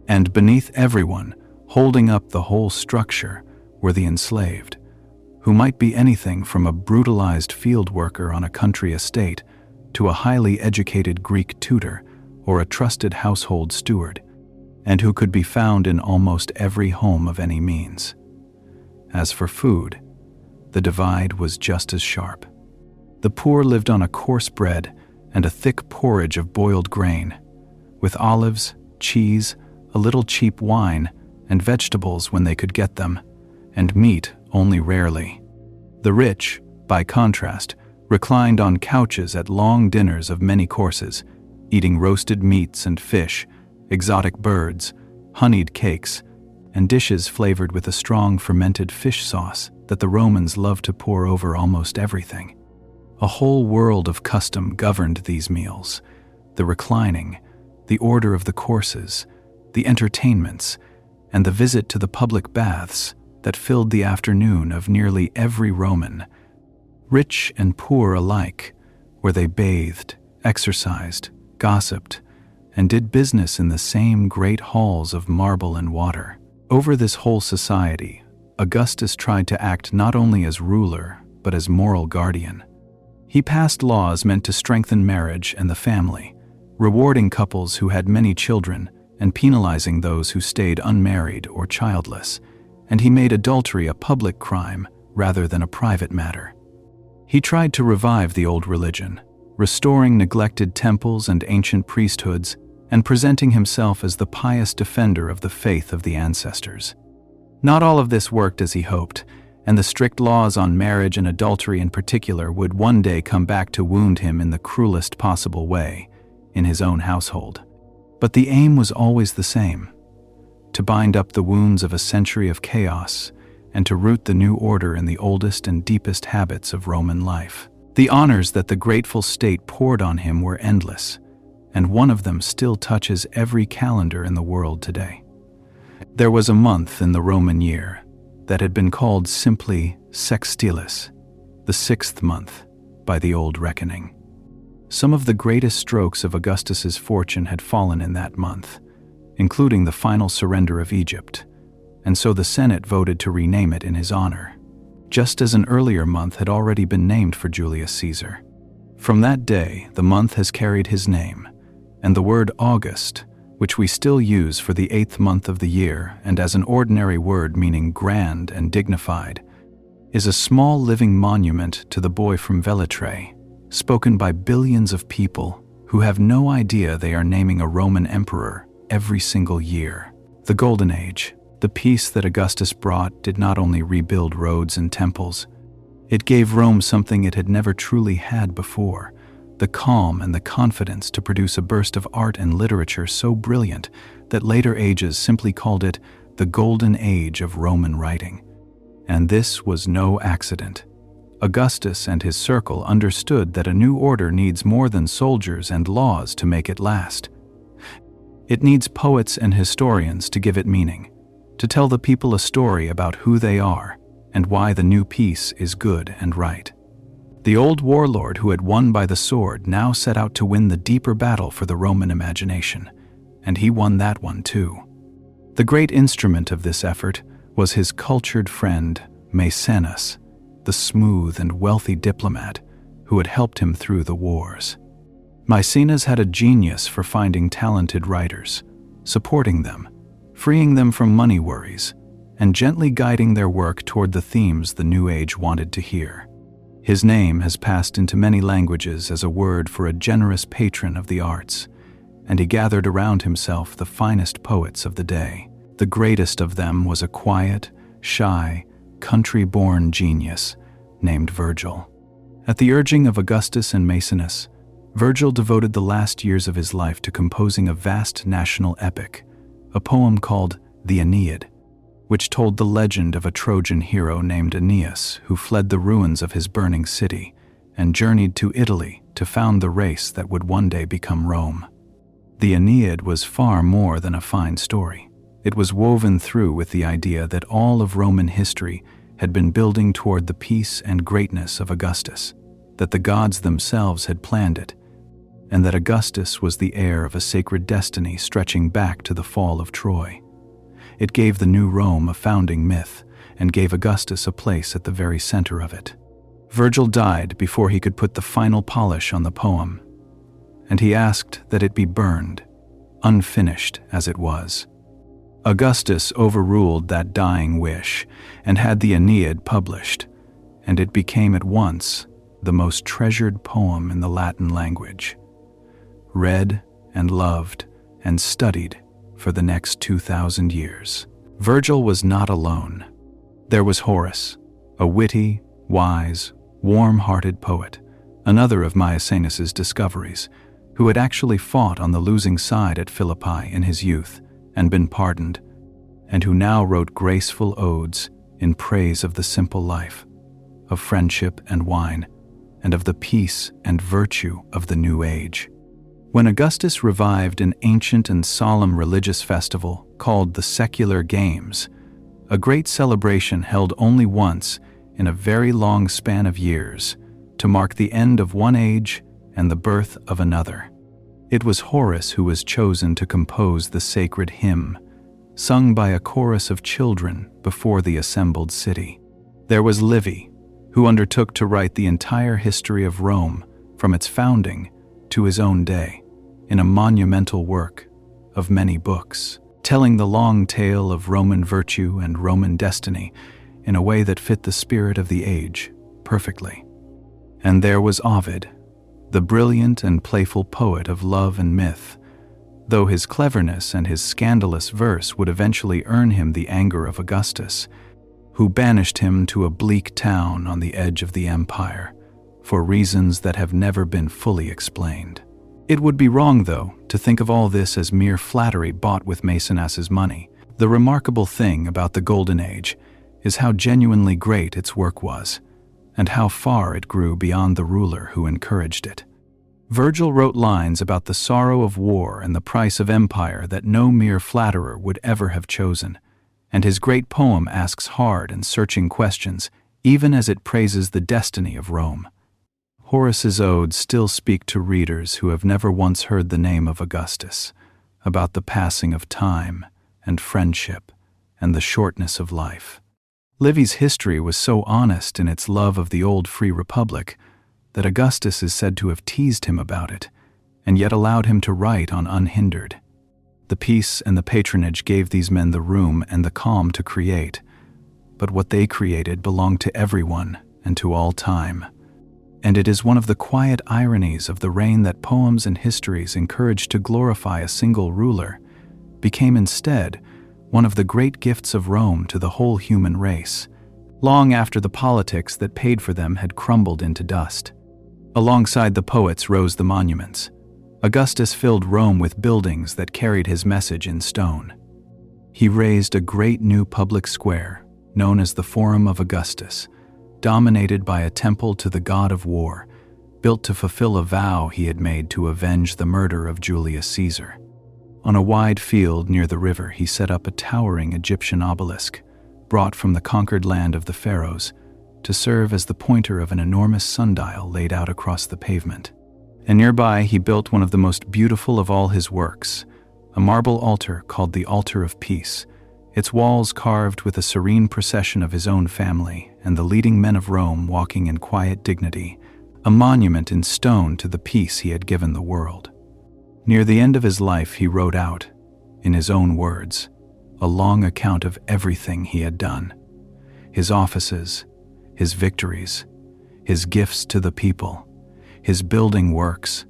And beneath everyone, holding up the whole structure, were the enslaved, who might be anything from a brutalized field worker on a country estate to a highly educated Greek tutor or a trusted household steward, and who could be found in almost every home of any means. As for food, the divide was just as sharp. The poor lived on a coarse bread and a thick porridge of boiled grain, with olives, cheese, a little cheap wine, and vegetables when they could get them, and meat only rarely. The rich, by contrast, reclined on couches at long dinners of many courses, eating roasted meats and fish, exotic birds, honeyed cakes, and dishes flavored with a strong fermented fish sauce that the Romans loved to pour over almost everything. A whole world of custom governed these meals: the reclining, the order of the courses, the entertainments, and the visit to the public baths that filled the afternoon of nearly every Roman, rich and poor alike, where they bathed, exercised, gossiped, and did business in the same great halls of marble and water. Over this whole society, Augustus tried to act not only as ruler, but as moral guardian. He passed laws meant to strengthen marriage and the family, rewarding couples who had many children and penalizing those who stayed unmarried or childless, and he made adultery a public crime rather than a private matter. He tried to revive the old religion, restoring neglected temples and ancient priesthoods, and presenting himself as the pious defender of the faith of the ancestors. Not all of this worked as he hoped, and the strict laws on marriage and adultery in particular would one day come back to wound him in the cruelest possible way, in his own household. But the aim was always the same: to bind up the wounds of a century of chaos and to root the new order in the oldest and deepest habits of Roman life. The honors that the grateful state poured on him were endless, and one of them still touches every calendar in the world today. There was a month in the Roman year that had been called simply Sextilis, the 6th month, by the old reckoning. Some of the greatest strokes of Augustus's fortune had fallen in that month, including the final surrender of Egypt, and so the Senate voted to rename it in his honor, just as an earlier month had already been named for Julius Caesar. From that day, the month has carried his name, and the word August, which we still use for the 8th month of the year and as an ordinary word meaning grand and dignified, is a small living monument to the boy from Velitrae, spoken by billions of people who have no idea they are naming a Roman emperor every single year. The Golden Age, the peace that Augustus brought, did not only rebuild roads and temples, it gave Rome something it had never truly had before: the calm and the confidence to produce a burst of art and literature so brilliant that later ages simply called it the Golden Age of Roman writing. And this was no accident. Augustus and his circle understood that a new order needs more than soldiers and laws to make it last. It needs poets and historians to give it meaning, to tell the people a story about who they are and why the new peace is good and right. The old warlord who had won by the sword now set out to win the deeper battle for the Roman imagination, and he won that one too. The great instrument of this effort was his cultured friend Maecenas, the smooth and wealthy diplomat who had helped him through the wars. Maecenas had a genius for finding talented writers, supporting them, freeing them from money worries, and gently guiding their work toward the themes the new age wanted to hear. His name has passed into many languages as a word for a generous patron of the arts, and he gathered around himself the finest poets of the day. The greatest of them was a quiet, shy, country-born genius named Virgil. At the urging of Augustus and Maecenas, Virgil devoted the last years of his life to composing a vast national epic, a poem called the Aeneid, which told the legend of a Trojan hero named Aeneas who fled the ruins of his burning city and journeyed to Italy to found the race that would one day become Rome. The Aeneid was far more than a fine story. It was woven through with the idea that all of Roman history had been building toward the peace and greatness of Augustus, that the gods themselves had planned it, and that Augustus was the heir of a sacred destiny stretching back to the fall of Troy. It gave the new Rome a founding myth and gave Augustus a place at the very center of it. Virgil died before he could put the final polish on the poem, and he asked that it be burned, unfinished as it was. Augustus overruled that dying wish and had the Aeneid published, and it became at once the most treasured poem in the Latin language, read and loved and studied for the next 2,000 years. Virgil was not alone. There was Horace, a witty, wise, warm-hearted poet, another of Maecenas' discoveries, who had actually fought on the losing side at Philippi in his youth and been pardoned, and who now wrote graceful odes in praise of the simple life, of friendship and wine, and of the peace and virtue of the new age. When Augustus revived an ancient and solemn religious festival called the Secular Games, a great celebration held only once in a very long span of years to mark the end of one age and the birth of another. It was Horace who was chosen to compose the sacred hymn, sung by a chorus of children before the assembled city. There was Livy, who undertook to write the entire history of Rome from its founding to his own day, in a monumental work of many books, telling the long tale of Roman virtue and Roman destiny in a way that fit the spirit of the age perfectly. And there was Ovid, the brilliant and playful poet of love and myth, though his cleverness and his scandalous verse would eventually earn him the anger of Augustus, who banished him to a bleak town on the edge of the empire for reasons that have never been fully explained. It would be wrong, though, to think of all this as mere flattery bought with Maecenas' money. The remarkable thing about the Golden Age is how genuinely great its work was, and how far it grew beyond the ruler who encouraged it. Virgil wrote lines about the sorrow of war and the price of empire that no mere flatterer would ever have chosen, and his great poem asks hard and searching questions, even as it praises the destiny of Rome. Horace's odes still speak to readers who have never once heard the name of Augustus, about the passing of time and friendship and the shortness of life. Livy's history was so honest in its love of the old free republic that Augustus is said to have teased him about it, and yet allowed him to write on unhindered. The peace and the patronage gave these men the room and the calm to create, but what they created belonged to everyone and to all time. And it is one of the quiet ironies of the reign that poems and histories encouraged to glorify a single ruler became instead one of the great gifts of Rome to the whole human race, long after the politics that paid for them had crumbled into dust. Alongside the poets rose the monuments. Augustus filled Rome with buildings that carried his message in stone. He raised a great new public square, known as the Forum of Augustus, dominated by a temple to the god of war, built to fulfill a vow he had made to avenge the murder of Julius Caesar. On a wide field near the river, he set up a towering Egyptian obelisk, brought from the conquered land of the pharaohs, to serve as the pointer of an enormous sundial laid out across the pavement. And nearby he built one of the most beautiful of all his works, a marble altar called the Altar of Peace, its walls carved with a serene procession of his own family and the leading men of Rome walking in quiet dignity, a monument in stone to the peace he had given the world. Near the end of his life he wrote out, in his own words, a long account of everything he had done, his offices, his victories, his gifts to the people, his building works,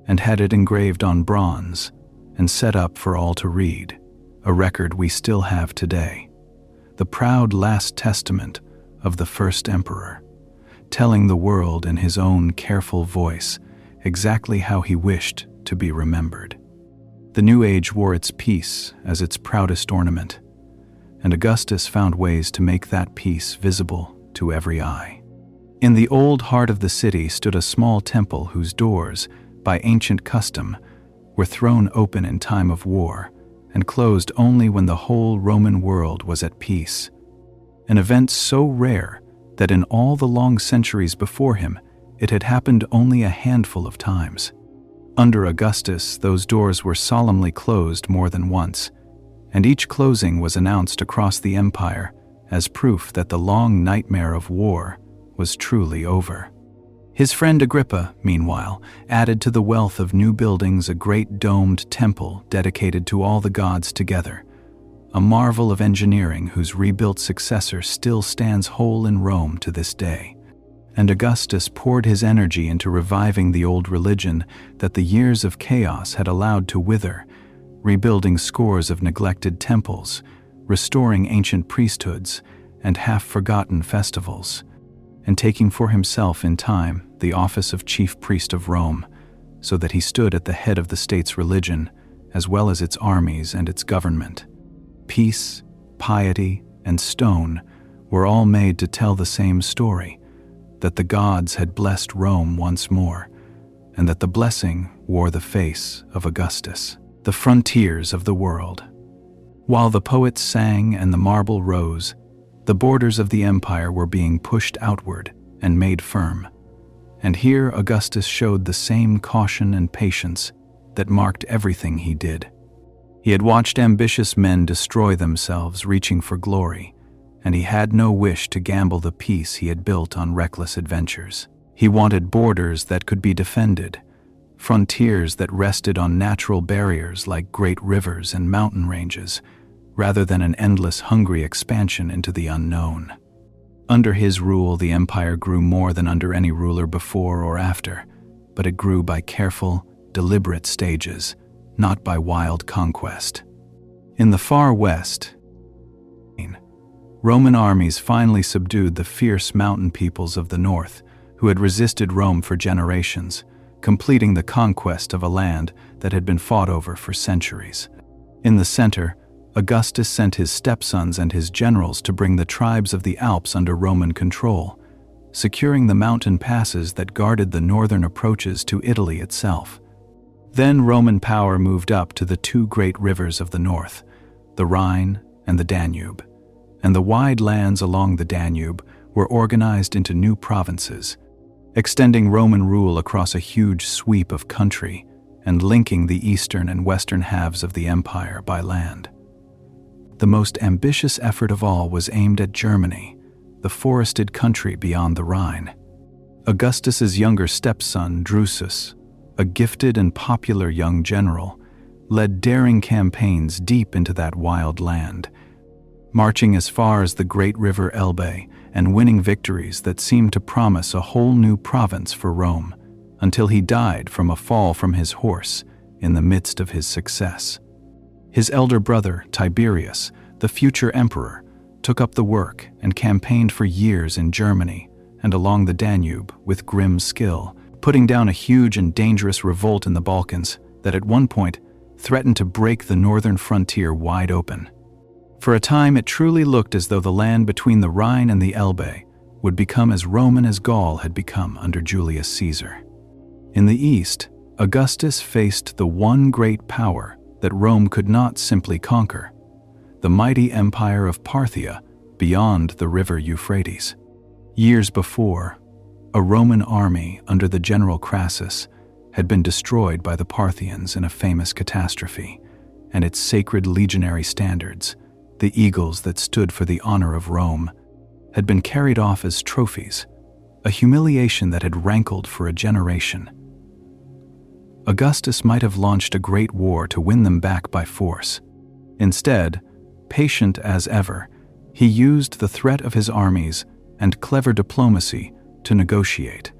and had it engraved on bronze and set up for all to read, a record we still have today, the proud last testament of the first emperor, telling the world in his own careful voice exactly how he wished to be remembered. The new age wore its peace as its proudest ornament, and Augustus found ways to make that peace visible to every eye. In the old heart of the city stood a small temple whose doors, by ancient custom, were thrown open in time of war and closed only when the whole Roman world was at peace, an event so rare that in all the long centuries before him it had happened only a handful of times. Under Augustus, those doors were solemnly closed more than once, and each closing was announced across the empire as proof that the long nightmare of war was truly over. His friend Agrippa, meanwhile, added to the wealth of new buildings a great domed temple dedicated to all the gods together, a marvel of engineering whose rebuilt successor still stands whole in Rome to this day. and Augustus poured his energy into reviving the old religion that the years of chaos had allowed to wither, rebuilding scores of neglected temples, restoring ancient priesthoods and half-forgotten festivals, and taking for himself in time the office of chief priest of Rome, so that he stood at the head of the state's religion, as well as its armies and its government. Peace, piety, and stone were all made to tell the same story, that the gods had blessed Rome once more, and that the blessing wore the face of Augustus. The frontiers of the world. While the poets sang and the marble rose, the borders of the empire were being pushed outward and made firm. And here Augustus showed the same caution and patience that marked everything he did. He had watched ambitious men destroy themselves reaching for glory, and he had no wish to gamble the peace he had built on reckless adventures. He wanted borders that could be defended, frontiers that rested on natural barriers like great rivers and mountain ranges, rather than an endless hungry expansion into the unknown. Under his rule, the empire grew more than under any ruler before or after, but it grew by careful, deliberate stages, not by wild conquest. In the far west, Roman armies finally subdued the fierce mountain peoples of the north, who had resisted Rome for generations, completing the conquest of a land that had been fought over for centuries. In the center, Augustus sent his stepsons and his generals to bring the tribes of the Alps under Roman control, securing the mountain passes that guarded the northern approaches to Italy itself. Then Roman power moved up to the two great rivers of the north, the Rhine and the Danube, and the wide lands along the Danube were organized into new provinces, extending Roman rule across a huge sweep of country and linking the eastern and western halves of the empire by land. The most ambitious effort of all was aimed at Germany, the forested country beyond the Rhine. Augustus's younger stepson, Drusus, a gifted and popular young general, led daring campaigns deep into that wild land, marching as far as the great river Elbe and winning victories that seemed to promise a whole new province for Rome, until he died from a fall from his horse in the midst of his success. His elder brother, Tiberius, the future emperor, took up the work and campaigned for years in Germany and along the Danube with grim skill, putting down a huge and dangerous revolt in the Balkans that at one point threatened to break the northern frontier wide open. For a time, it truly looked as though the land between the Rhine and the Elbe would become as Roman as Gaul had become under Julius Caesar. In the east, Augustus faced the one great power that Rome could not simply conquer, the mighty empire of Parthia beyond the river Euphrates. Years before, a Roman army under the general Crassus had been destroyed by the Parthians in a famous catastrophe, and its sacred legionary standards, the eagles that stood for the honor of Rome, had been carried off as trophies, a humiliation that had rankled for a generation. Augustus might have launched a great war to win them back by force. Instead, patient as ever, he used the threat of his armies and clever diplomacy to negotiate.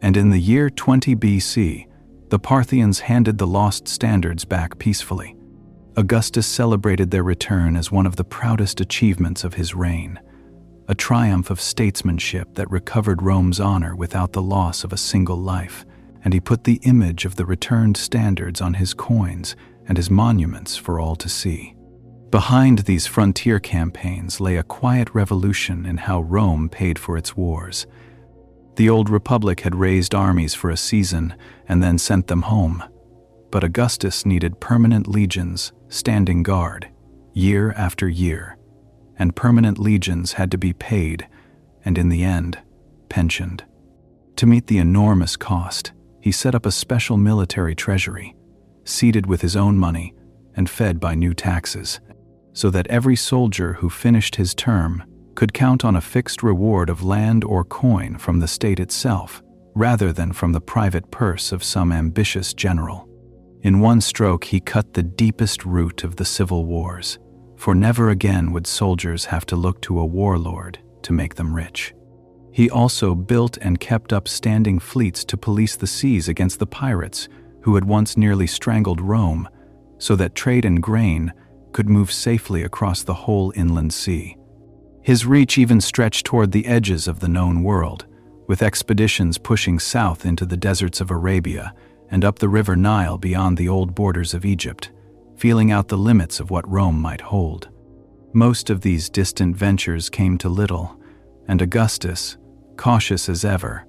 And in the year 20 BC, the Parthians handed the lost standards back peacefully. Augustus celebrated their return as one of the proudest achievements of his reign, a triumph of statesmanship that recovered Rome's honor without the loss of a single life, and he put the image of the returned standards on his coins and his monuments for all to see. Behind these frontier campaigns lay a quiet revolution in how Rome paid for its wars. The old republic had raised armies for a season and then sent them home. But Augustus needed permanent legions standing guard, year after year, and permanent legions had to be paid, and in the end, pensioned. To meet the enormous cost, he set up a special military treasury, seeded with his own money and fed by new taxes, so that every soldier who finished his term could count on a fixed reward of land or coin from the state itself, rather than from the private purse of some ambitious general. In one stroke, he cut the deepest root of the civil wars, for never again would soldiers have to look to a warlord to make them rich. He also built and kept up standing fleets to police the seas against the pirates who had once nearly strangled Rome, so that trade and grain could move safely across the whole inland sea. His reach even stretched toward the edges of the known world, with expeditions pushing south into the deserts of Arabia and up the river Nile beyond the old borders of Egypt, feeling out the limits of what Rome might hold. Most of these distant ventures came to little, and Augustus, cautious as ever,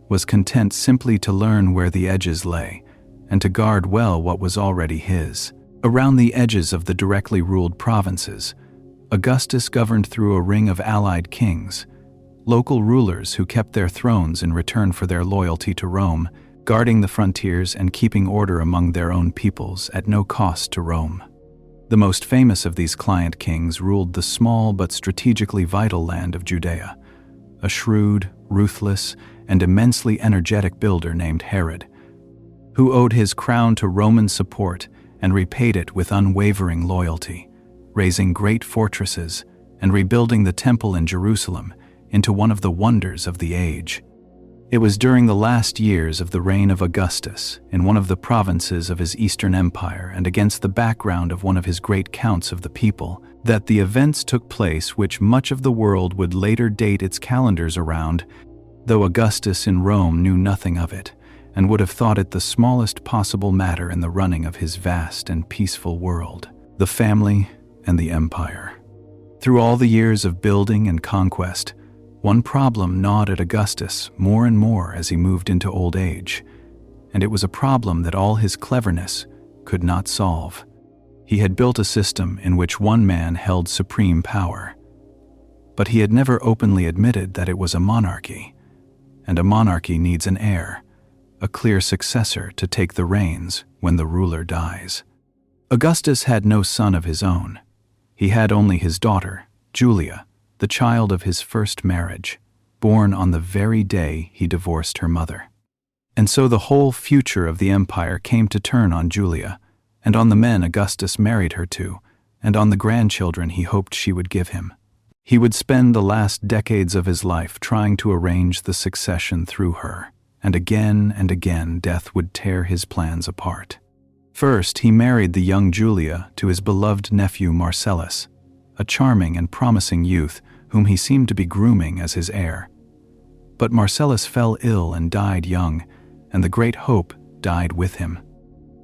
was content simply to learn where the edges lay and to guard well what was already his. Around the edges of the directly ruled provinces, Augustus governed through a ring of allied kings, local rulers who kept their thrones in return for their loyalty to Rome, guarding the frontiers and keeping order among their own peoples at no cost to Rome. The most famous of these client kings ruled the small but strategically vital land of Judea, a shrewd, ruthless, and immensely energetic builder named Herod, who owed his crown to Roman support and repaid it with unwavering loyalty, raising great fortresses and rebuilding the temple in Jerusalem into one of the wonders of the age. It was during the last years of the reign of Augustus, in one of the provinces of his Eastern Empire and against the background of one of his great counts of the people, that the events took place which much of the world would later date its calendars around, though Augustus in Rome knew nothing of it, and would have thought it the smallest possible matter in the running of his vast and peaceful world, the family and the empire. Through all the years of building and conquest, one problem gnawed at Augustus more and more as he moved into old age, and it was a problem that all his cleverness could not solve. He had built a system in which one man held supreme power, but he had never openly admitted that it was a monarchy, and a monarchy needs an heir, a clear successor to take the reins when the ruler dies. Augustus had no son of his own. He had only his daughter, Julia, the child of his first marriage, born on the very day he divorced her mother. And so the whole future of the empire came to turn on Julia, and on the men Augustus married her to, and on the grandchildren he hoped she would give him. He would spend the last decades of his life trying to arrange the succession through her, and again death would tear his plans apart. First, he married the young Julia to his beloved nephew Marcellus, a charming and promising youth whom he seemed to be grooming as his heir. But Marcellus fell ill and died young, and the great hope died with him.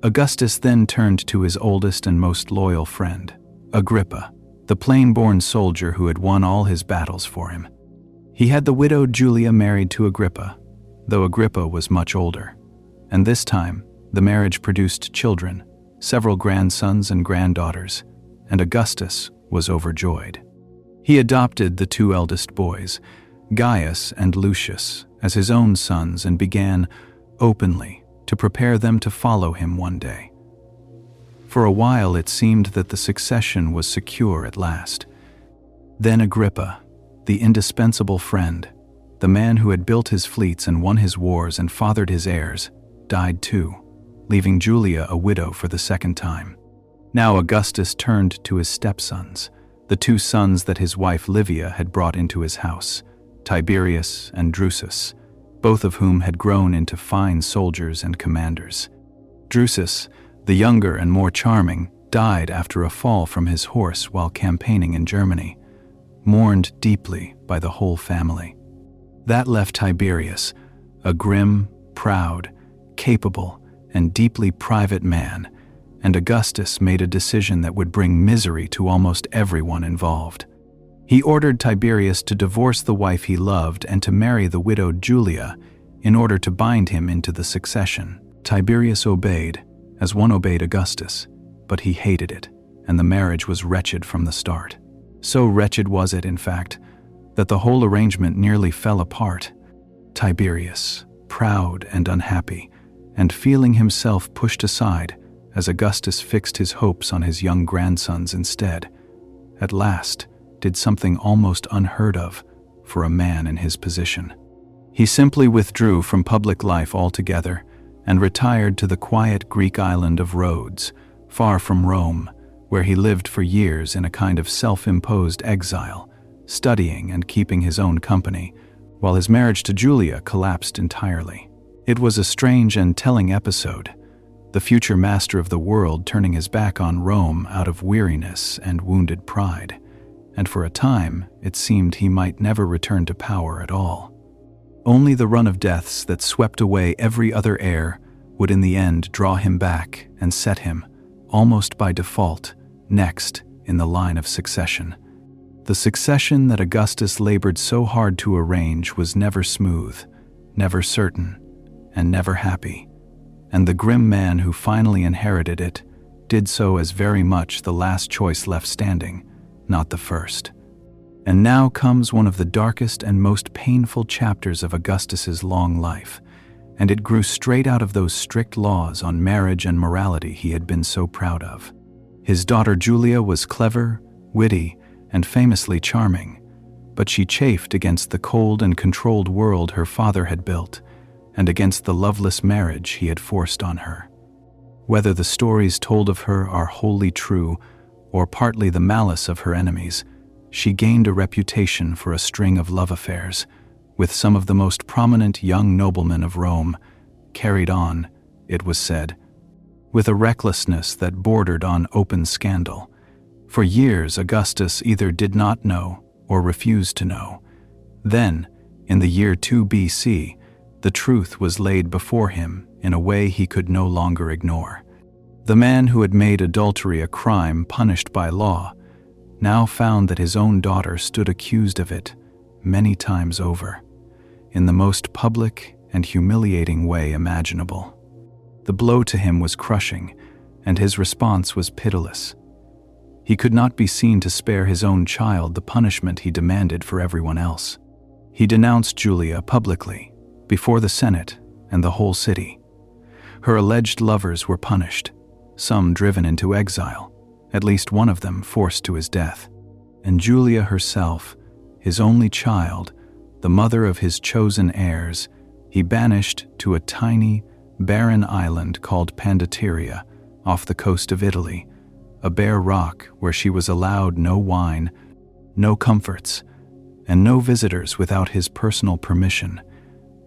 Augustus then turned to his oldest and most loyal friend, Agrippa, the plain-born soldier who had won all his battles for him. He had the widowed Julia married to Agrippa, though Agrippa was much older, and this time the marriage produced children, several grandsons and granddaughters, and Augustus was overjoyed. He adopted the two eldest boys, Gaius and Lucius, as his own sons and began, openly, to prepare them to follow him one day. For a while it seemed that the succession was secure at last. Then Agrippa, the indispensable friend, the man who had built his fleets and won his wars and fathered his heirs, died too, leaving Julia a widow for the second time. Now Augustus turned to his stepsons, the two sons that his wife Livia had brought into his house, Tiberius and Drusus, both of whom had grown into fine soldiers and commanders. Drusus, the younger and more charming, died after a fall from his horse while campaigning in Germany, mourned deeply by the whole family. That left Tiberius, a grim, proud, capable, and deeply private man, and Augustus made a decision that would bring misery to almost everyone involved. He ordered Tiberius to divorce the wife he loved and to marry the widowed Julia in order to bind him into the succession. Tiberius obeyed, as one obeyed Augustus, but he hated it, and the marriage was wretched from the start. So wretched was it, in fact, that the whole arrangement nearly fell apart. Tiberius, proud and unhappy, and feeling himself pushed aside as Augustus fixed his hopes on his young grandsons instead, at last did something almost unheard of for a man in his position. He simply withdrew from public life altogether and retired to the quiet Greek island of Rhodes, far from Rome, where he lived for years in a kind of self-imposed exile, studying and keeping his own company, while his marriage to Julia collapsed entirely. It was a strange and telling episode, the future master of the world turning his back on Rome out of weariness and wounded pride, and for a time it seemed he might never return to power at all. Only the run of deaths that swept away every other heir would in the end draw him back and set him, almost by default, next in the line of succession. The succession that Augustus labored so hard to arrange was never smooth, never certain, and never happy, and the grim man who finally inherited it did so as very much the last choice left standing, not the first. And now comes one of the darkest and most painful chapters of Augustus's long life, and it grew straight out of those strict laws on marriage and morality he had been so proud of. His daughter Julia was clever, witty, and famously charming, but she chafed against the cold and controlled world her father had built, and against the loveless marriage he had forced on her. Whether the stories told of her are wholly true, or partly the malice of her enemies, she gained a reputation for a string of love affairs with some of the most prominent young noblemen of Rome, carried on, it was said, with a recklessness that bordered on open scandal. For years Augustus either did not know or refused to know. Then, in the year 2 BC, the truth was laid before him in a way he could no longer ignore. The man who had made adultery a crime punished by law now found that his own daughter stood accused of it many times over, in the most public and humiliating way imaginable. The blow to him was crushing, and his response was pitiless. He could not be seen to spare his own child the punishment he demanded for everyone else. He denounced Julia publicly, before the Senate and the whole city. Her alleged lovers were punished, some driven into exile, at least one of them forced to his death. And Julia herself, his only child, the mother of his chosen heirs, he banished to a tiny, barren island called Pandateria off the coast of Italy, a bare rock where she was allowed no wine, no comforts, and no visitors without his personal permission,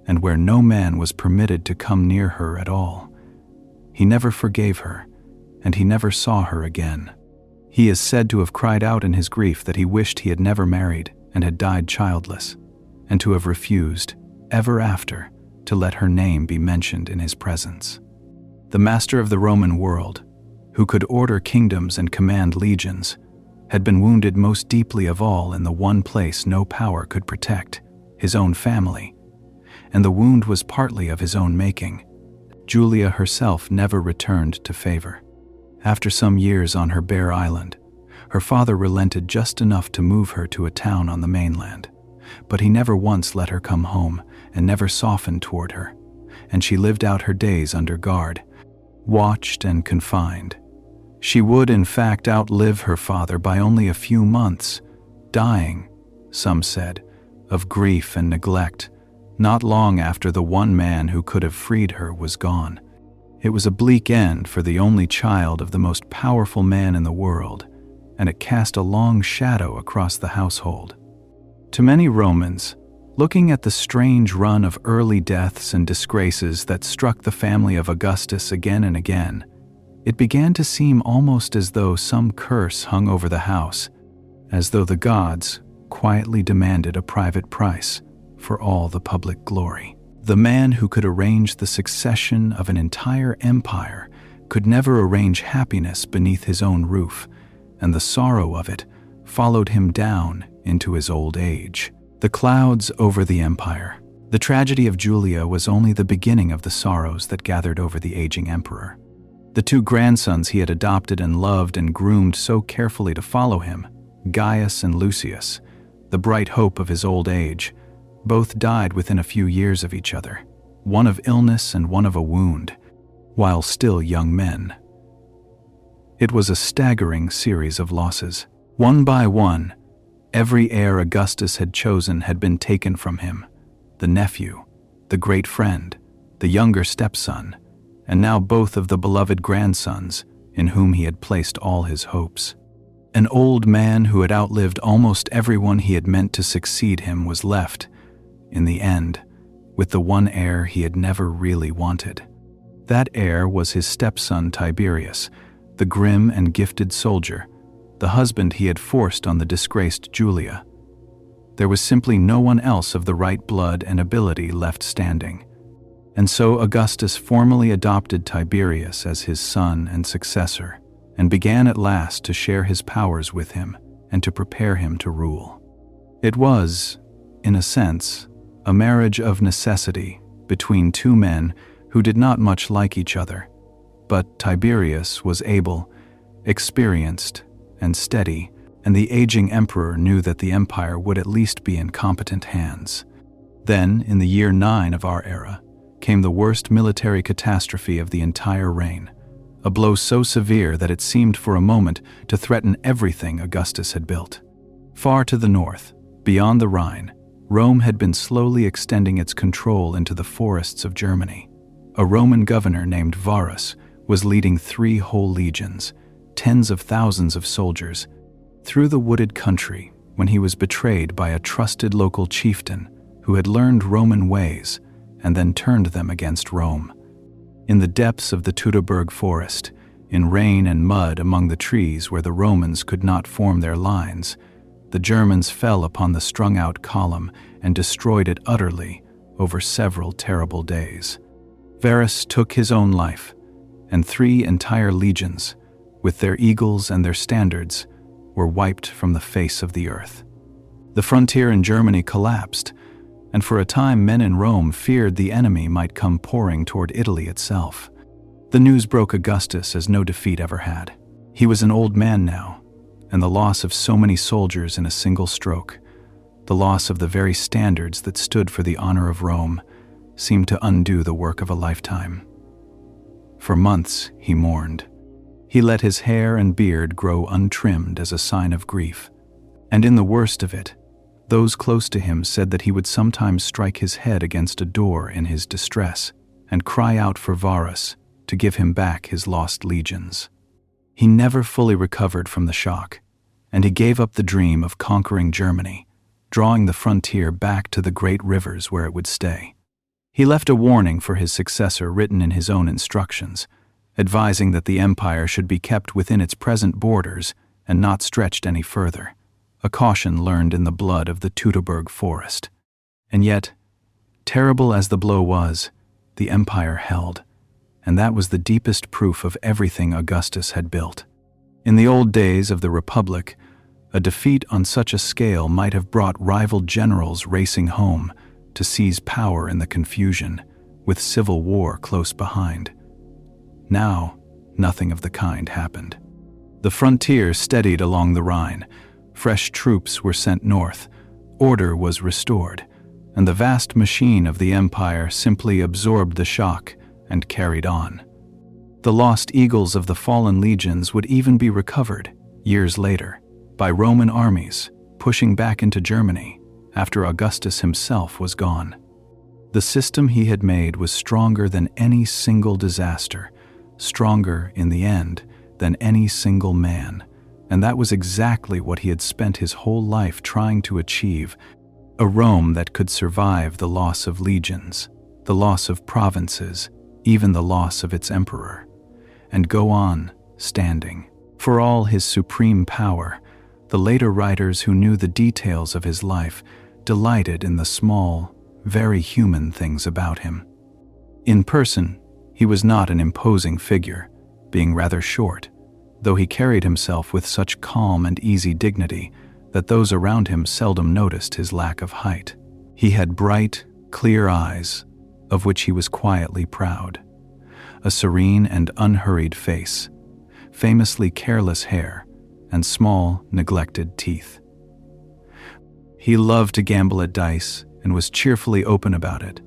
and where no man was permitted to come near her at all. He never forgave her, and he never saw her again. He is said to have cried out in his grief that he wished he had never married and had died childless, and to have refused, ever after, to let her name be mentioned in his presence. The master of the Roman world, who could order kingdoms and command legions, had been wounded most deeply of all in the one place no power could protect, his own family, and the wound was partly of his own making. Julia herself never returned to favor. After some years on her bare island, her father relented just enough to move her to a town on the mainland, but he never once let her come home and never softened toward her, and she lived out her days under guard, watched and confined. She would in fact outlive her father by only a few months, dying, some said, of grief and neglect, not long after the one man who could have freed her was gone. It was a bleak end for the only child of the most powerful man in the world, and it cast a long shadow across the household. To many Romans, looking at the strange run of early deaths and disgraces that struck the family of Augustus again and again, it began to seem almost as though some curse hung over the house, as though the gods quietly demanded a private price for all the public glory. The man who could arrange the succession of an entire empire could never arrange happiness beneath his own roof, and the sorrow of it followed him down into his old age. The clouds over the empire. The tragedy of Julia was only the beginning of the sorrows that gathered over the aging emperor. The two grandsons he had adopted and loved and groomed so carefully to follow him, Gaius and Lucius, the bright hope of his old age, both died within a few years of each other, one of illness and one of a wound, while still young men. It was a staggering series of losses. One by one, every heir Augustus had chosen had been taken from him, the nephew, the great friend, the younger stepson, and now both of the beloved grandsons in whom he had placed all his hopes. An old man who had outlived almost everyone he had meant to succeed him was left, in the end, with the one heir he had never really wanted. That heir was his stepson Tiberius, the grim and gifted soldier, the husband he had forced on the disgraced Julia. There was simply no one else of the right blood and ability left standing. And so Augustus formally adopted Tiberius as his son and successor, and began at last to share his powers with him and to prepare him to rule. It was, in a sense, a marriage of necessity between two men who did not much like each other, but Tiberius was able, experienced, and steady, and the aging emperor knew that the empire would at least be in competent hands. Then, in the year 9 of our era, came the worst military catastrophe of the entire reign, a blow so severe that it seemed for a moment to threaten everything Augustus had built. Far to the north, beyond the Rhine, Rome had been slowly extending its control into the forests of Germany. A Roman governor named Varus was leading 3 whole legions, tens of thousands of soldiers, through the wooded country when he was betrayed by a trusted local chieftain who had learned Roman ways and then turned them against Rome. In the depths of the Teutoburg forest, in rain and mud among the trees where the Romans could not form their lines, the Germans fell upon the strung-out column and destroyed it utterly over several terrible days. Varus took his own life, and 3 entire legions, with their eagles and their standards, were wiped from the face of the earth. The frontier in Germany collapsed, and for a time men in Rome feared the enemy might come pouring toward Italy itself. The news broke Augustus as no defeat ever had. He was an old man now, and the loss of so many soldiers in a single stroke, the loss of the very standards that stood for the honor of Rome, seemed to undo the work of a lifetime. For months he mourned. He let his hair and beard grow untrimmed as a sign of grief, and in the worst of it, those close to him said that he would sometimes strike his head against a door in his distress and cry out for Varus to give him back his lost legions. He never fully recovered from the shock, and he gave up the dream of conquering Germany, drawing the frontier back to the great rivers where it would stay. He left a warning for his successor written in his own instructions, advising that the empire should be kept within its present borders and not stretched any further, a caution learned in the blood of the Teutoburg forest. And yet, terrible as the blow was, the empire held, and that was the deepest proof of everything Augustus had built. In the old days of the Republic, a defeat on such a scale might have brought rival generals racing home to seize power in the confusion, with civil war close behind. Now, nothing of the kind happened. The frontier steadied along the Rhine, fresh troops were sent north, order was restored, and the vast machine of the empire simply absorbed the shock and carried on. The lost eagles of the fallen legions would even be recovered, years later, by Roman armies pushing back into Germany after Augustus himself was gone. The system he had made was stronger than any single disaster, stronger, in the end, than any single man, and that was exactly what he had spent his whole life trying to achieve, a Rome that could survive the loss of legions, the loss of provinces, even the loss of its emperor, and go on standing. For all his supreme power, the later writers who knew the details of his life delighted in the small, very human things about him. In person, he was not an imposing figure, being rather short, though he carried himself with such calm and easy dignity that those around him seldom noticed his lack of height. He had bright, clear eyes, of which he was quietly proud, a serene and unhurried face, famously careless hair, and small, neglected teeth. He loved to gamble at dice and was cheerfully open about it,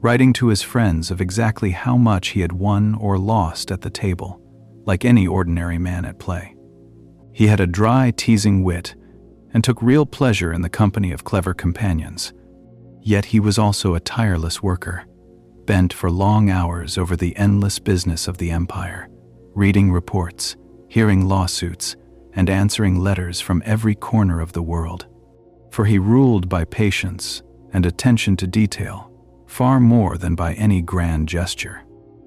writing to his friends of exactly how much he had won or lost at the table, like any ordinary man at play. He had a dry, teasing wit and took real pleasure in the company of clever companions. Yet he was also a tireless worker, bent for long hours over the endless business of the empire, reading reports, hearing lawsuits, and answering letters from every corner of the world. For he ruled by patience, and attention to detail, far more than by any grand gesture.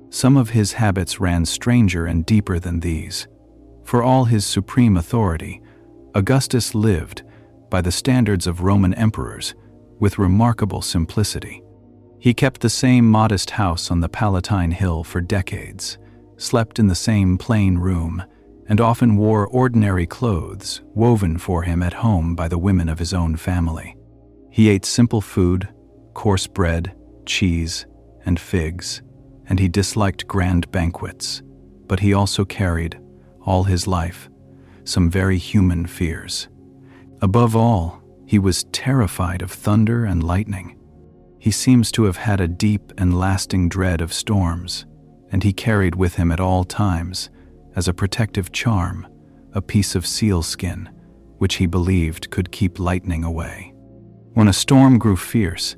Some of his habits ran stranger and deeper than these. For all his supreme authority, Augustus lived, by the standards of Roman emperors, with remarkable simplicity. He kept the same modest house on the Palatine Hill for decades, slept in the same plain room, and often wore ordinary clothes woven for him at home by the women of his own family. He ate simple food, coarse bread, cheese, and figs, and he disliked grand banquets, but he also carried, all his life, some very human fears. Above all, he was terrified of thunder and lightning. He seems to have had a deep and lasting dread of storms, and he carried with him at all times, as a protective charm, a piece of sealskin, which he believed could keep lightning away. When a storm grew fierce,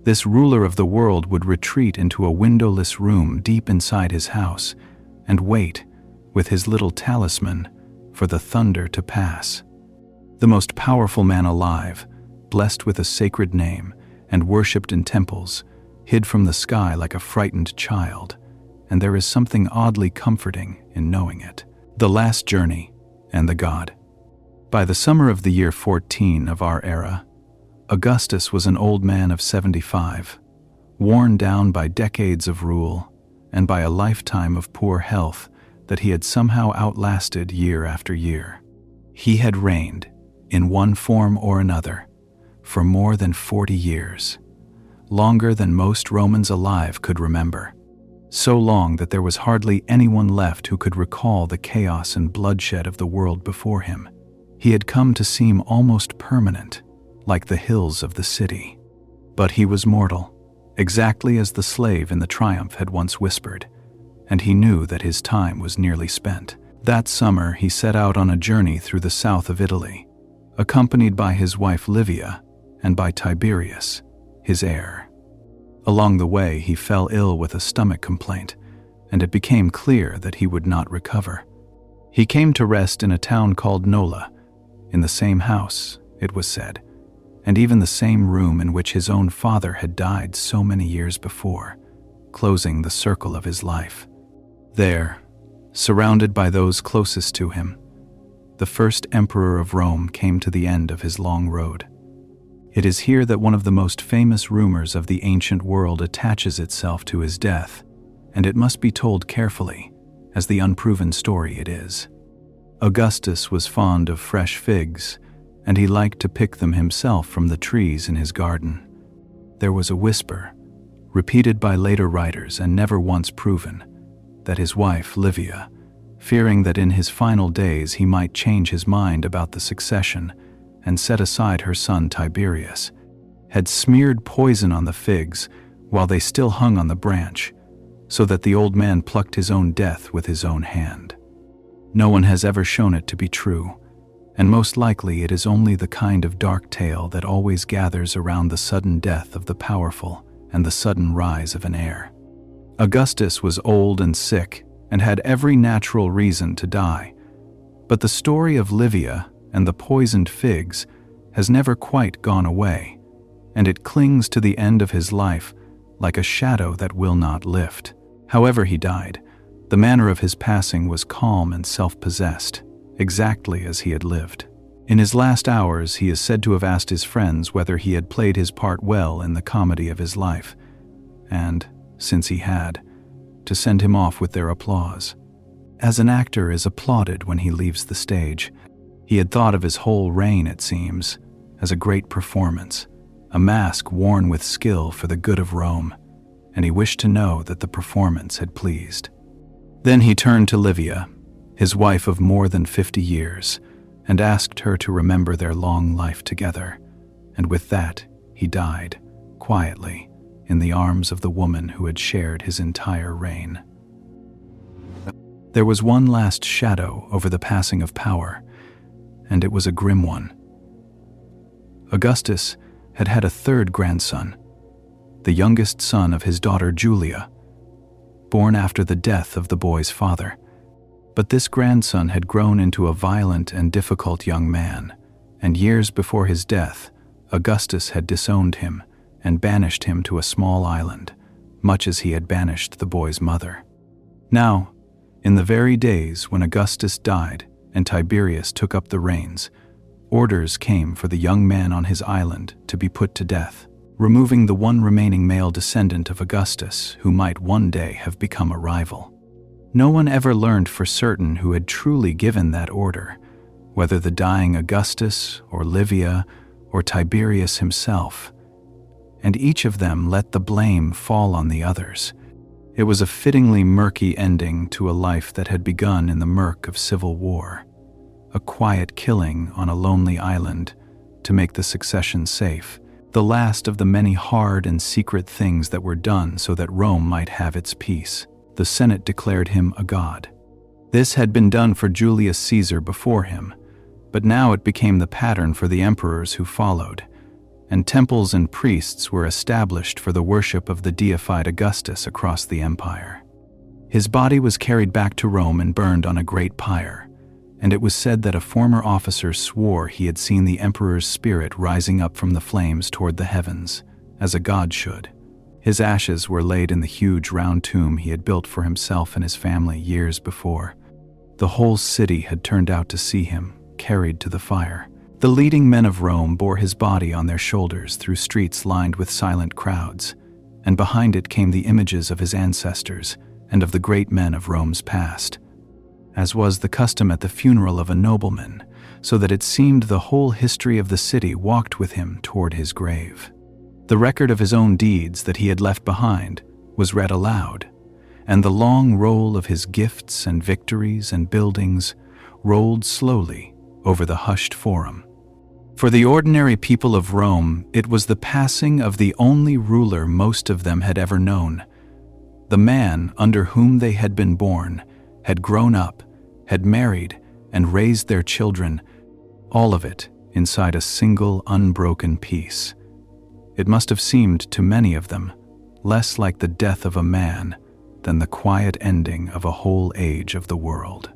this ruler of the world would retreat into a windowless room deep inside his house and wait, with his little talisman, for the thunder to pass. The most powerful man alive, blessed with a sacred name and worshipped in temples, hid from the sky like a frightened child, and there is something oddly comforting in knowing it. The Last Journey and the God. By the summer of the year 14 of our era, Augustus was an old man of 75, worn down by decades of rule and by a lifetime of poor health that he had somehow outlasted year after year. He had reigned, in one form or another, for more than 40 years, longer than most Romans alive could remember, so long that there was hardly anyone left who could recall the chaos and bloodshed of the world before him. He had come to seem almost permanent, like the hills of the city. But he was mortal, exactly as the slave in the Triumph had once whispered, and he knew that his time was nearly spent. That summer he set out on a journey through the south of Italy, accompanied by his wife Livia and by Tiberius, his heir. Along the way he fell ill with a stomach complaint, and it became clear that he would not recover. He came to rest in a town called Nola, in the same house, it was said, and even the same room in which his own father had died so many years before, closing the circle of his life. There, surrounded by those closest to him, the first emperor of Rome came to the end of his long road. It is here that one of the most famous rumors of the ancient world attaches itself to his death, and it must be told carefully, as the unproven story it is. Augustus was fond of fresh figs, and he liked to pick them himself from the trees in his garden. There was a whisper, repeated by later writers and never once proven, that his wife, Livia, fearing that in his final days he might change his mind about the succession and set aside her son Tiberius, had smeared poison on the figs while they still hung on the branch, so that the old man plucked his own death with his own hand. No one has ever shown it to be true, and most likely it is only the kind of dark tale that always gathers around the sudden death of the powerful and the sudden rise of an heir. Augustus was old and sick and had every natural reason to die, but the story of Livia and the poisoned figs has never quite gone away, and it clings to the end of his life like a shadow that will not lift. However he died, the manner of his passing was calm and self-possessed, exactly as he had lived. In his last hours, he is said to have asked his friends whether he had played his part well in the comedy of his life, and, since he had, to send him off with their applause. As an actor is applauded when he leaves the stage, he had thought of his whole reign, it seems, as a great performance, a mask worn with skill for the good of Rome, and he wished to know that the performance had pleased. Then he turned to Livia, his wife of more than 50 years, and asked her to remember their long life together, and with that he died, quietly, in the arms of the woman who had shared his entire reign. There was one last shadow over the passing of power, and it was a grim one. Augustus had had a third grandson, the youngest son of his daughter Julia, born after the death of the boy's father. But this grandson had grown into a violent and difficult young man, and years before his death, Augustus had disowned him and banished him to a small island, much as he had banished the boy's mother. Now, in the very days when Augustus died and Tiberius took up the reins, orders came for the young man on his island to be put to death, removing the one remaining male descendant of Augustus who might one day have become a rival. No one ever learned for certain who had truly given that order, whether the dying Augustus or Livia or Tiberius himself, and each of them let the blame fall on the others. It was a fittingly murky ending to a life that had begun in the murk of civil war, a quiet killing on a lonely island to make the succession safe, the last of the many hard and secret things that were done so that Rome might have its peace. The Senate declared him a god. This had been done for Julius Caesar before him, but now it became the pattern for the emperors who followed, and temples and priests were established for the worship of the deified Augustus across the empire. His body was carried back to Rome and burned on a great pyre, and it was said that a former officer swore he had seen the emperor's spirit rising up from the flames toward the heavens, as a god should. His ashes were laid in the huge round tomb he had built for himself and his family years before. The whole city had turned out to see him, carried to the fire. The leading men of Rome bore his body on their shoulders through streets lined with silent crowds, and behind it came the images of his ancestors and of the great men of Rome's past, as was the custom at the funeral of a nobleman, so that it seemed the whole history of the city walked with him toward his grave. The record of his own deeds that he had left behind was read aloud, and the long roll of his gifts and victories and buildings rolled slowly over the hushed forum. For the ordinary people of Rome, it was the passing of the only ruler most of them had ever known. The man under whom they had been born, had grown up, had married, and raised their children, all of it inside a single unbroken peace. It must have seemed to many of them less like the death of a man than the quiet ending of a whole age of the world.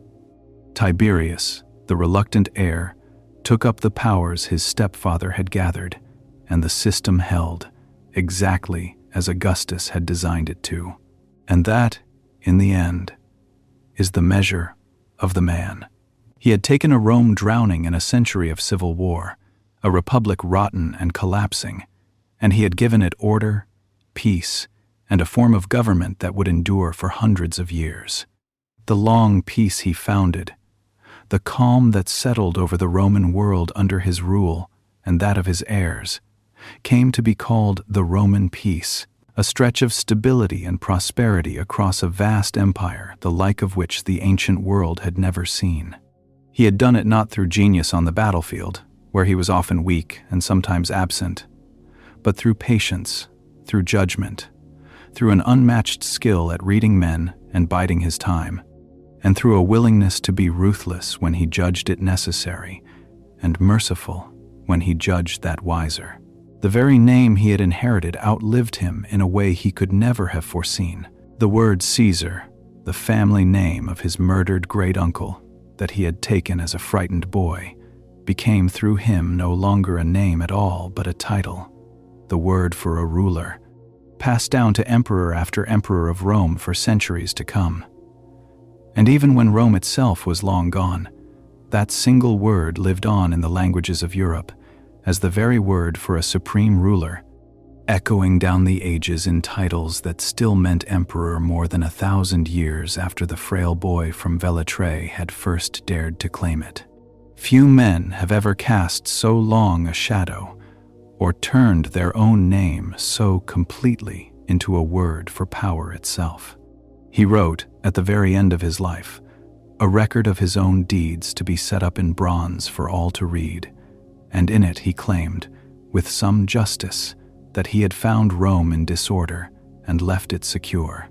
Tiberius, the reluctant heir, took up the powers his stepfather had gathered, and the system held, exactly as Augustus had designed it to. And that, in the end, is the measure of the man. He had taken a Rome drowning in a century of civil war, a republic rotten and collapsing, and he had given it order, peace, and a form of government that would endure for hundreds of years. The long peace he founded, the calm that settled over the Roman world under his rule and that of his heirs, came to be called the Roman peace, a stretch of stability and prosperity across a vast empire, the like of which the ancient world had never seen. He had done it not through genius on the battlefield, where he was often weak and sometimes absent, but through patience, through judgment, through an unmatched skill at reading men and biding his time, and through a willingness to be ruthless when he judged it necessary, and merciful when he judged that wiser. The very name he had inherited outlived him in a way he could never have foreseen. The word Caesar, the family name of his murdered great-uncle that he had taken as a frightened boy, became through him no longer a name at all but a title, the word for a ruler, passed down to emperor after emperor of Rome for centuries to come. And even when Rome itself was long gone, that single word lived on in the languages of Europe as the very word for a supreme ruler, echoing down the ages in titles that still meant emperor more than 1,000 years after the frail boy from Velitrae had first dared to claim it. Few men have ever cast so long a shadow or turned their own name so completely into a word for power itself. He wrote, at the very end of his life, a record of his own deeds to be set up in bronze for all to read, and in it he claimed, with some justice, that he had found Rome in disorder and left it secure.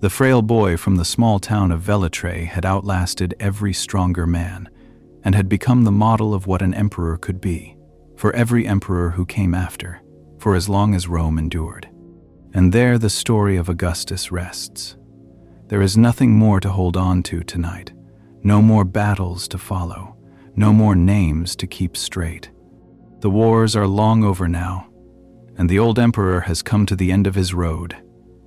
The frail boy from the small town of Velitrae had outlasted every stronger man and had become the model of what an emperor could be, for every emperor who came after, for as long as Rome endured. And there the story of Augustus rests. There is nothing more to hold on to tonight, no more battles to follow, no more names to keep straight. The wars are long over now, and the old emperor has come to the end of his road,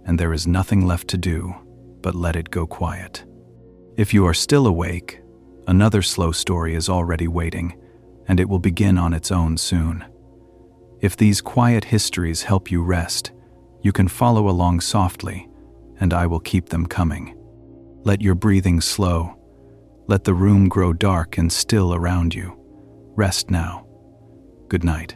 and there is nothing left to do but let it go quiet. If you are still awake, another slow story is already waiting, and it will begin on its own soon. If these quiet histories help you rest, you can follow along softly, and I will keep them coming. Let your breathing slow. Let the room grow dark and still around you. Rest now. Good night.